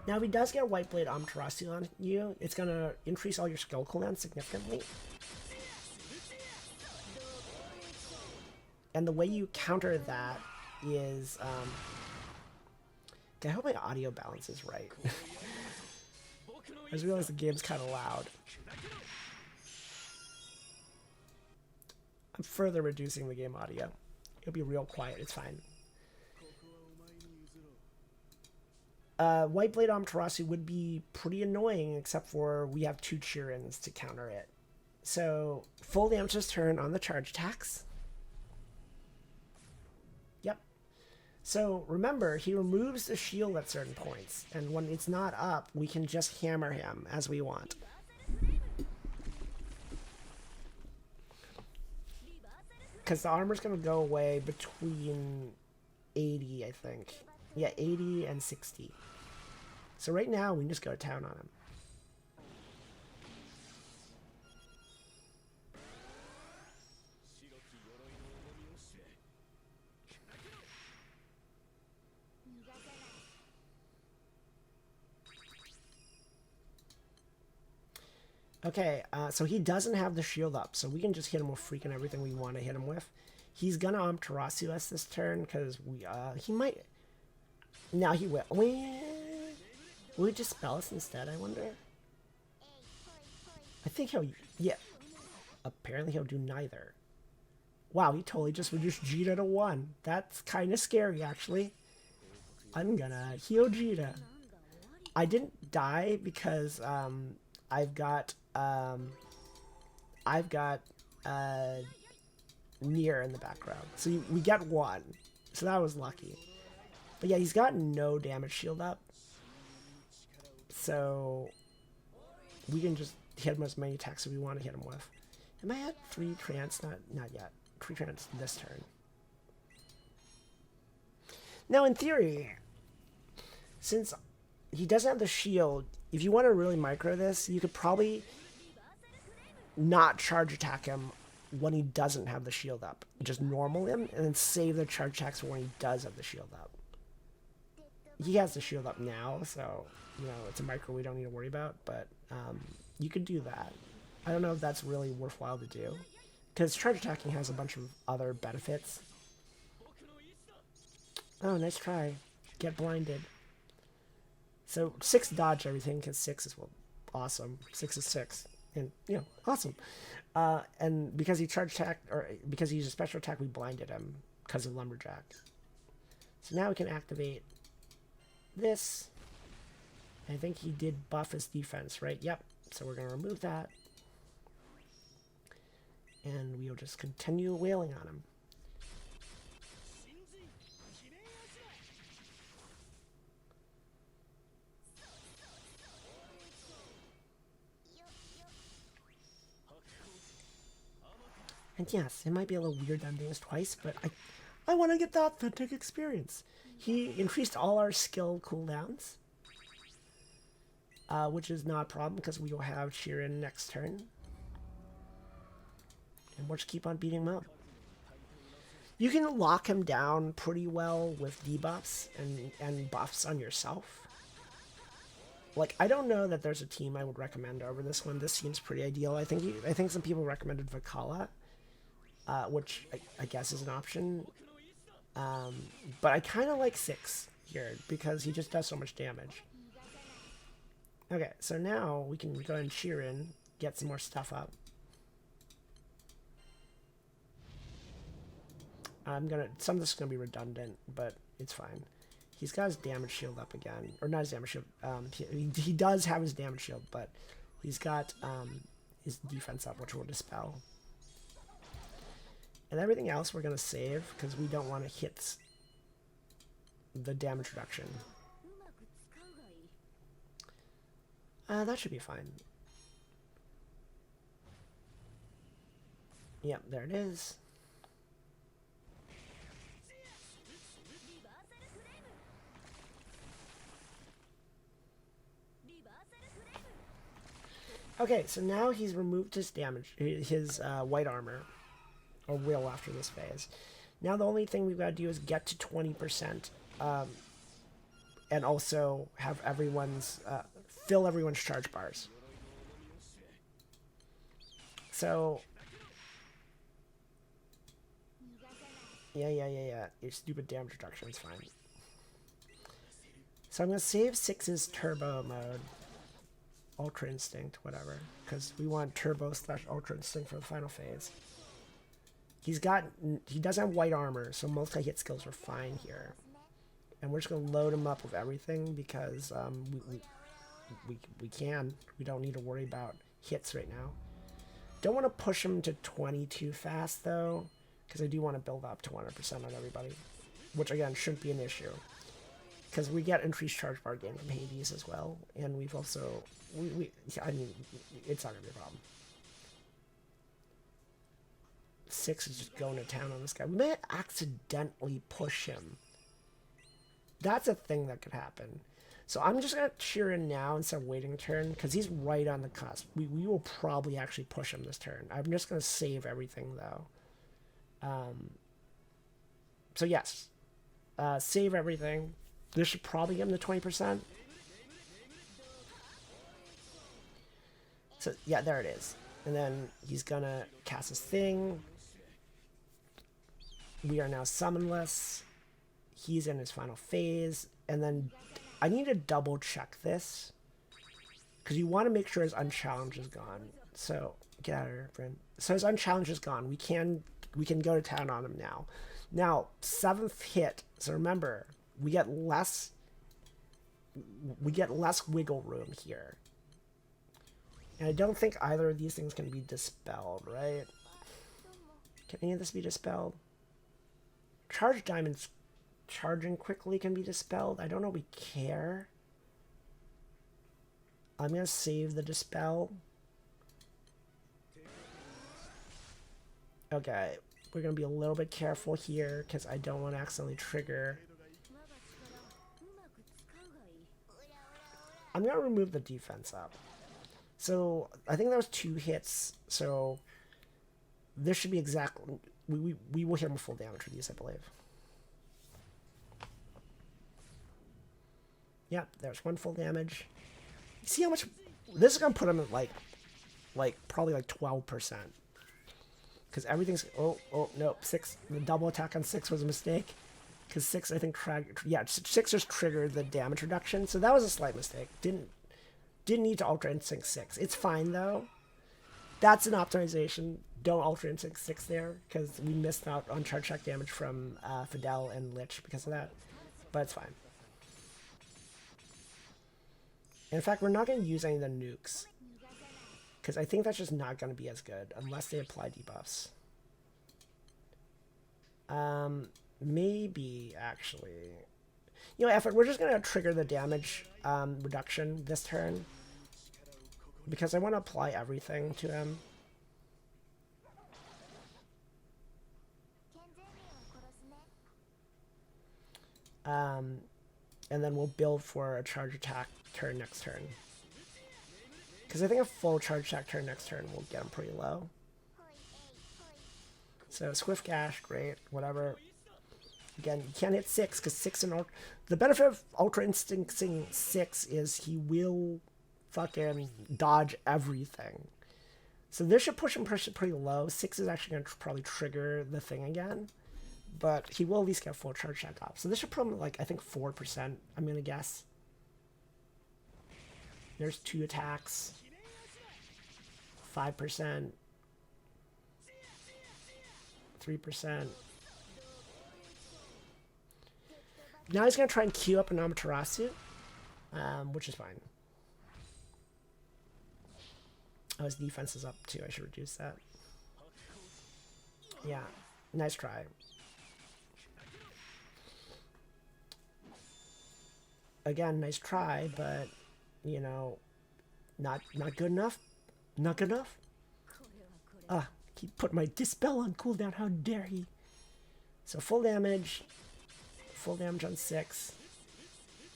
Now if he does get White Blade Amaterasu on you, it's going to increase all your skill cooldowns significantly. And the way you counter that is... I hope my audio balance is right. I just realized the game's kind of loud. I'm further reducing the game audio. It'll be real quiet, it's fine. White Blade Amaterasu would be pretty annoying, except for we have 2 Chirins to counter it. So, full damage this turn on the charge attacks. Yep. So, remember, he removes the shield at certain points, and when it's not up, we can just hammer him as we want. Because the armor's going to go away between 80, I think. Yeah, 80 and 60. So right now, we can just go to town on him. Okay, so he doesn't have the shield up, so we can just hit him with freaking everything we want to hit him with. He's gonna Amaterasu us this turn, because he might... Now he will. Will he just spell us instead, I wonder? I think he'll... Yeah. Apparently he'll do neither. Wow, he totally just reduced Jita to 1. That's kind of scary, actually. I'm gonna heal Jita. I didn't die because I've got Nier in the background. So we get 1. So that was lucky. But yeah, he's got no damage shield up. So we can just hit him as many attacks as we want to hit him with. Am I at 3 trance? Not yet. 3 trance this turn. Now in theory, since he doesn't have the shield, if you want to really micro this, you could probably not charge attack him when he doesn't have the shield up. Just normal him, and then save the charge attacks for when he does have the shield up. He has the shield up now, so, you know, it's a micro we don't need to worry about, but you could do that. I don't know if that's really worthwhile to do, because charge attacking has a bunch of other benefits. Oh, nice try. Get blinded. So 6 dodge everything, because 6 is, well, awesome. 6 is 6. And, you know, awesome. And because he charge attack, or because he used a special attack, we blinded him because of Lumberjack. So now we can activate this. I think he did buff his defense, right? Yep. So we're going to remove that. And we'll just continue wailing on him. And yes, it might be a little weird that I'm doing this twice, but I want to get the authentic experience. He increased all our skill cooldowns, which is not a problem because we will have Sheeran next turn. And we'll just keep on beating him up. You can lock him down pretty well with debuffs and buffs on yourself. Like, I don't know that there's a team I would recommend over this one. This seems pretty ideal. I think some people recommended Vakala. Which I guess is an option. But I kind of like 6 here because he just does so much damage. Okay, so now we can go ahead and cheer in, get some more stuff up. Some of this is gonna be redundant, but it's fine. He's got his damage shield up again, or not his damage shield. He does have his damage shield, but he's got his defense up, which will dispel. And everything else we're going to save, because we don't want to hit the damage reduction. That should be fine. Yep, there it is. Okay, so now he's removed his damage, his white armor. Or will after this phase. Now the only thing we've got to do is get to 20%, and also have everyone's fill everyone's charge bars. So yeah. Your stupid damage reduction is fine. So I'm gonna save 6's turbo mode, Ultra Instinct, whatever, because we want turbo / Ultra Instinct for the final phase. He doesn't have white armor, so multi-hit skills are fine here. And we're just going to load him up with everything because we can. We don't need to worry about hits right now. Don't want to push him to 20 too fast, though, because I do want to build up to 100% on everybody, which, again, shouldn't be an issue. Because we get increased charge bar gain from Hades as well, and we've also... I mean, it's not going to be a problem. 6 is just going to town on this guy. We may accidentally push him. That's a thing that could happen. So I'm just going to cheer in now instead of waiting a turn, because he's right on the cusp. We will probably actually push him this turn. I'm just going to save everything, though. So yes. Save everything. This should probably get him to 20%. So, yeah, there it is. And then he's going to cast his thing. We are now summonless. He's in his final phase. And then I need to double check this, because you want to make sure his unchallenged is gone. So get out of here, friend. So his unchallenged is gone. We can go to town on him now. Now, 7th hit. So remember, we get less wiggle room here. And I don't think either of these things can be dispelled, right? Can any of this be dispelled? Charged diamonds charging quickly can be dispelled. I don't know we care. I'm going to save the dispel. Okay, we're going to be a little bit careful here because I don't want to accidentally trigger. I'm going to remove the defense up. So I think that was 2 hits. So this should be exactly... We will hit him with full damage with these, I believe. Yep, there's 1 full damage. See how much... This is going to put him at probably 12%. Because everything's... Oh, no. 6. The double attack on 6 was a mistake. Because 6, I think... Yeah, 6 just triggered the damage reduction. So that was a slight mistake. Didn't need to Ultra Instinct 6. It's fine, though. That's an optimization. Don't Ultra Instinct 6 there. Because we missed out on charge attack damage from Fidel and Lich because of that. But it's fine. In fact, we're not going to use any of the nukes. Because I think that's just not going to be as good. Unless they apply debuffs. Maybe, actually. You know, we're just going to trigger the damage reduction this turn. Because I want to apply everything to him. And then we'll build for a charge attack turn next turn. Because I think a full charge attack turn next turn will get him pretty low. So Swift Gash, great, whatever. Again, you can't hit 6 because 6 and the benefit of Ultra Instincting 6 is he will fucking dodge everything. So this should push him pretty low. 6 is actually going to probably trigger the thing again. But he will at least get full charge attack off. So this should put him at I think 4%, I'm going to guess. There's 2 attacks. 5%. 3%. Now he's going to try and queue up an Amaterasu, which is fine. Oh, his defense is up too. I should reduce that. Yeah, nice try. Again, nice try, but, you know, not good enough. Not good enough. He put my dispel on cooldown. How dare he? So full damage. Full damage on 6.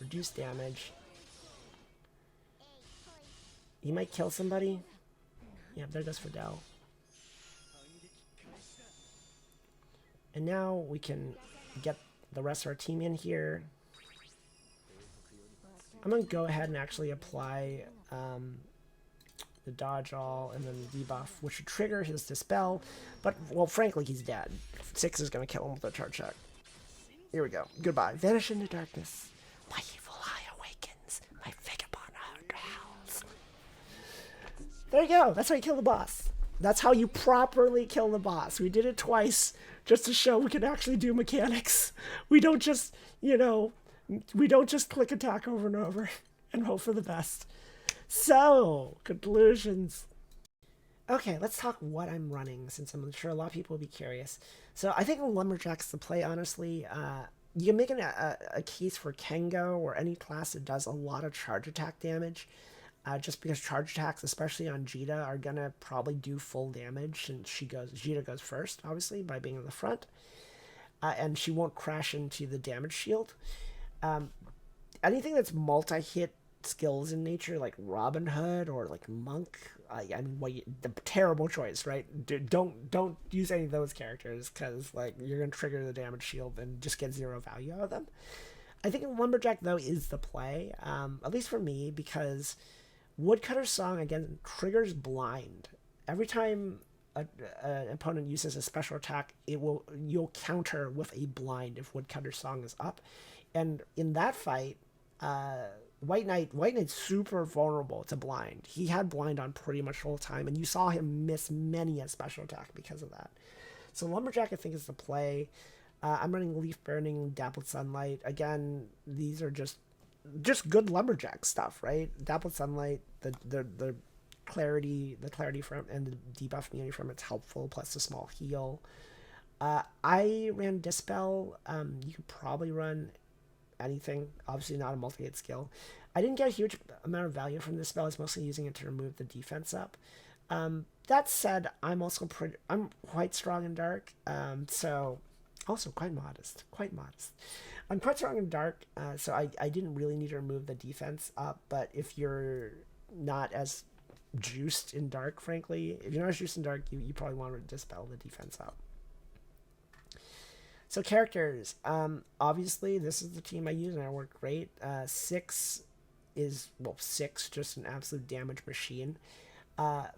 Reduced damage. He might kill somebody. Yeah, there goes Fidel. And now we can get the rest of our team in here. I'm going to go ahead and actually apply the dodge all and then the debuff, which would trigger his dispel. But, well, frankly, he's dead. 6 is going to kill him with a charge check. Here we go. Goodbye. Vanish into darkness. My evil eye awakens. My vagabond heart howls. There you go. That's how you kill the boss. That's how you properly kill the boss. We did it twice just to show we can actually do mechanics. We don't just, you know, we don't just click attack over and over and hope for the best. So, conclusions. Okay, let's talk what I'm running, since I'm sure a lot of people will be curious. So I think Lumberjack's the play, honestly. You can make a case for Kengo or any class that does a lot of charge attack damage. Just because charge attacks, especially on Jita, are going to probably do full damage. And Jita goes first, obviously, by being in the front. And she won't crash into the damage shield. Anything that's multi-hit skills in nature, like Robin Hood or like Monk, the terrible choice, right? Don't use any of those characters because like you're gonna trigger the damage shield and just get 0 value out of them. I think Lumberjack though is the play, at least for me, because Woodcutter's Song again triggers blind. Every time an opponent uses a special attack, you'll counter with a blind if Woodcutter's Song is up, and in that fight, White Knight's super vulnerable to blind. He had blind on pretty much the whole time, and you saw him miss many a special attack because of that. So Lumberjack, I think, is the play. I'm running Leaf Burning, Dappled Sunlight. Again, these are just good Lumberjack stuff, right? Dappled Sunlight, the clarity from and the debuff immunity from it's helpful, plus a small heal. I ran Dispel. You could probably run anything. Obviously not a multi-hit skill. I didn't get a huge amount of value from this spell. I was mostly using it to remove the defense up. That said, I'm quite strong in dark. So also quite modest. I'm quite strong in dark, so I didn't really need to remove the defense up. But if you're not as juiced in dark, frankly, if you're not as juiced in dark, you probably want to dispel the defense up. So characters, obviously this is the team I use and I work great. Six, just an absolute damage machine.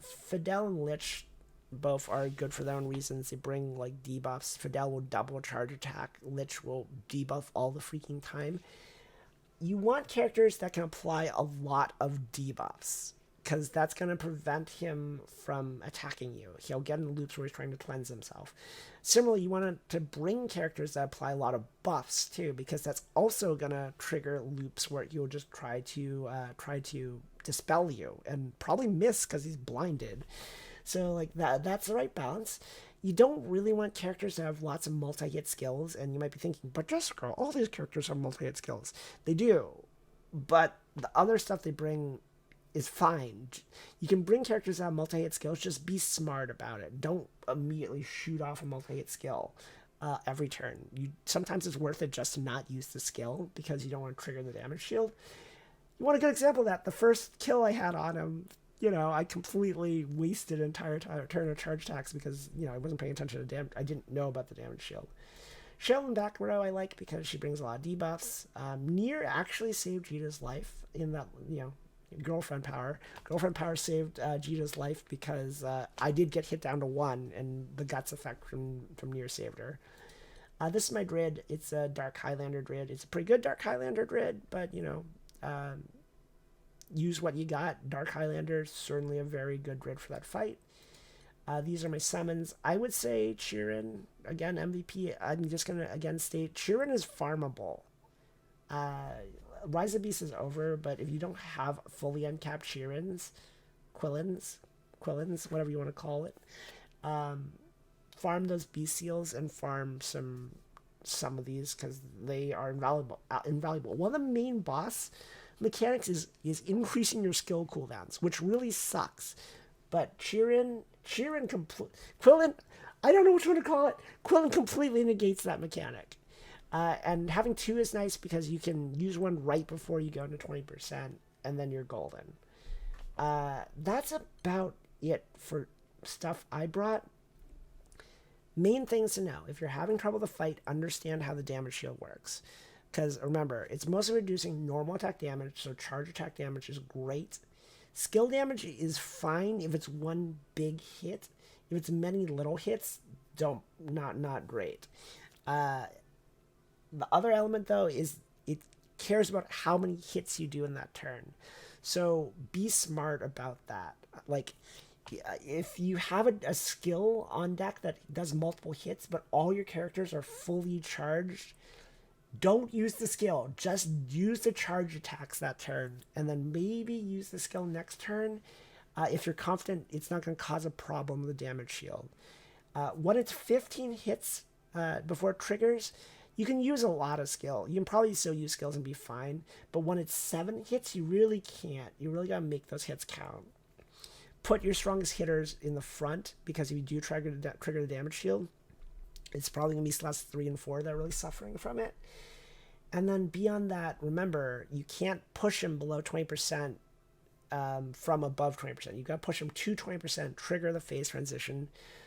Fidel and Lich both are good for their own reasons. They bring like debuffs. Fidel will double charge attack. Lich will debuff all the freaking time. You want characters that can apply a lot of debuffs, because that's going to prevent him from attacking you. He'll get in loops where he's trying to cleanse himself. Similarly, you want to bring characters that apply a lot of buffs too, because that's also going to trigger loops where he'll just try to dispel you and probably miss because he's blinded. So like that's the right balance. You don't really want characters to have lots of multi-hit skills, and you might be thinking, but Jessica, all these characters have multi-hit skills. They do, but the other stuff they bring is fine. You can bring characters that have multi-hit skills, just be smart about it. Don't immediately shoot off a multi-hit skill every turn. Sometimes it's worth it just to not use the skill because you don't want to trigger the damage shield. You want a good example of that? The first kill I had on him, I completely wasted an entire turn of charge attacks because, I wasn't paying attention to damage. I didn't know about the damage shield. Shell in back row I like because she brings a lot of debuffs. Nier actually saved Jita's life in that, Girlfriend Power. Girlfriend Power saved Jita's life because I did get hit down to 1, and the guts effect from Nier saved her. This is my Druid. It's a Dark Highlander Druid. It's a pretty good Dark Highlander Druid, but, use what you got. Dark Highlander is certainly a very good Druid for that fight. These are my summons. I would say Chirin, again, MVP. I'm just going to, again, state Chirin is farmable. Rise of Beast is over, but if you don't have fully uncapped Chirins, Quillins, whatever you want to call it, farm those Beast Seals and farm some of these because they are invaluable. One of the main boss mechanics is increasing your skill cooldowns, which really sucks. But Quillin, I don't know which one to call it. Quillin completely negates that mechanic. And having 2 is nice because you can use one right before you go into 20%, and then you're golden. That's about it for stuff I brought. Main things to know: if you're having trouble to fight, understand how the damage shield works. Because remember, it's mostly reducing normal attack damage, so charge attack damage is great. Skill damage is fine if it's one big hit. If it's many little hits, not great. The other element, though, is it cares about how many hits you do in that turn. So be smart about that. Like, if you have a skill on deck that does multiple hits, but all your characters are fully charged, don't use the skill. Just use the charge attacks that turn, and then maybe use the skill next turn if you're confident it's not going to cause a problem with the damage shield. When it's 15 hits before it triggers, you can use a lot of skill. You can probably still use skills and be fine. But when it's 7 hits, you really can't. You really got to make those hits count. Put your strongest hitters in the front, because if you do trigger the damage shield, it's probably going to be slots 3 and 4 that are really suffering from it. And then beyond that, remember, you can't push him below 20% from above 20%. You've got to push him to 20%, trigger the phase transition.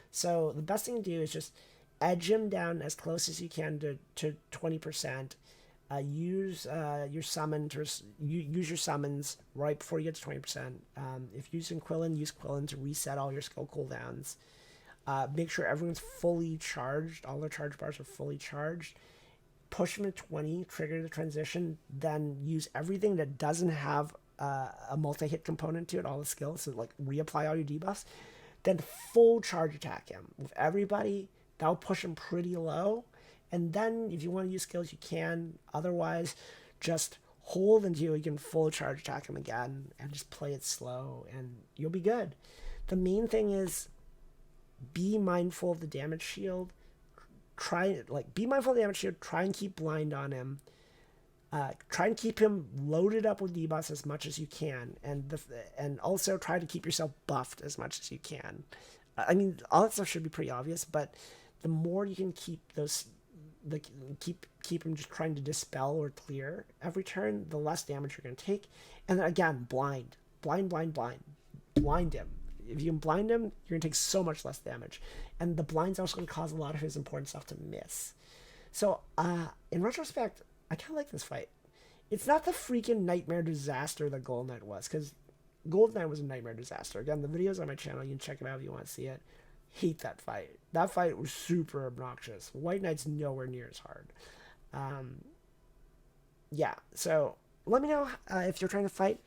So the best thing to do is just edge him down as close as you can to 20%. Use your summons right before you get to 20%. If you're using Quillin, use Quillin to reset all your skill cooldowns. Make sure everyone's fully charged. All their charge bars are fully charged. push him to 20, trigger the transition, then use everything that doesn't have a multi-hit component to it, all the skills, so like reapply all your debuffs, then full charge attack him with everybody. That'll push him pretty low, and then if you want to use skills, you can. Otherwise, just hold until you can full charge attack him again, and just play it slow, and you'll be good. The main thing is be mindful of the damage shield. Be mindful of the damage shield. Try and keep blind on him. Try and keep him loaded up with debuffs as much as you can, and also try to keep yourself buffed as much as you can. I mean, all that stuff should be pretty obvious, but the more you can keep those, keep him just trying to dispel or clear every turn, the less damage you're going to take. And then again, blind him. If you can blind him, you're going to take so much less damage, and the blind's also going to cause a lot of his important stuff to miss. So, in retrospect, I kind of like this fight. It's not the freaking nightmare disaster that Gold Knight was, because Gold Knight was a nightmare disaster. Again, the video's on my channel. You can check it out if you want to see it. Hate that fight. That fight was super obnoxious. White Knight's nowhere near as hard. Yeah, so let me know if you're trying to fight,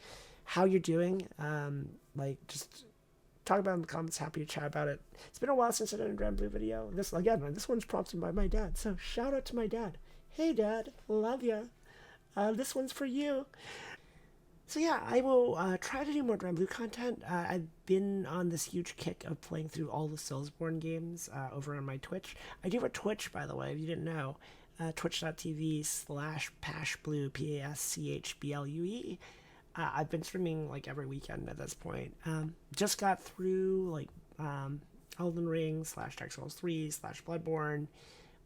how you're doing. Just talk about it in the comments. Happy to chat about it. It's been a while since I did a Granblue video. This one's prompted by my dad, so shout out to my dad. Hey Dad, love ya. This one's for you. So yeah, I will try to do more Granblue content. I've been on this huge kick of playing through all the Soulsborne games over on my Twitch. I do have a Twitch, by the way, if you didn't know. Twitch.tv/Pashblue, Paschblue. I've been streaming like every weekend at this point. Just got through like Elden Ring / Dark Souls 3 / Bloodborne.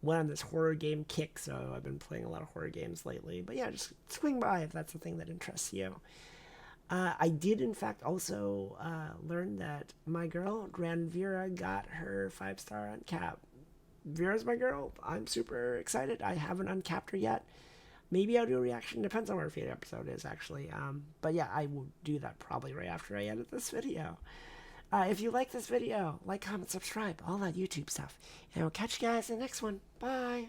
Went on this horror game kick, so I've been playing a lot of horror games lately. But yeah, just swing by if that's the thing that interests you. I did, in fact, also learn that my girl, Vera, got her 5-star uncap. Vera's my girl. I'm super excited. I haven't uncapped her yet. Maybe I'll do a reaction. Depends on where her favorite episode is, actually. But yeah, I will do that probably right after I edit this video. If you like this video, like, comment, subscribe, all that YouTube stuff. And I'll catch you guys in the next one. Bye!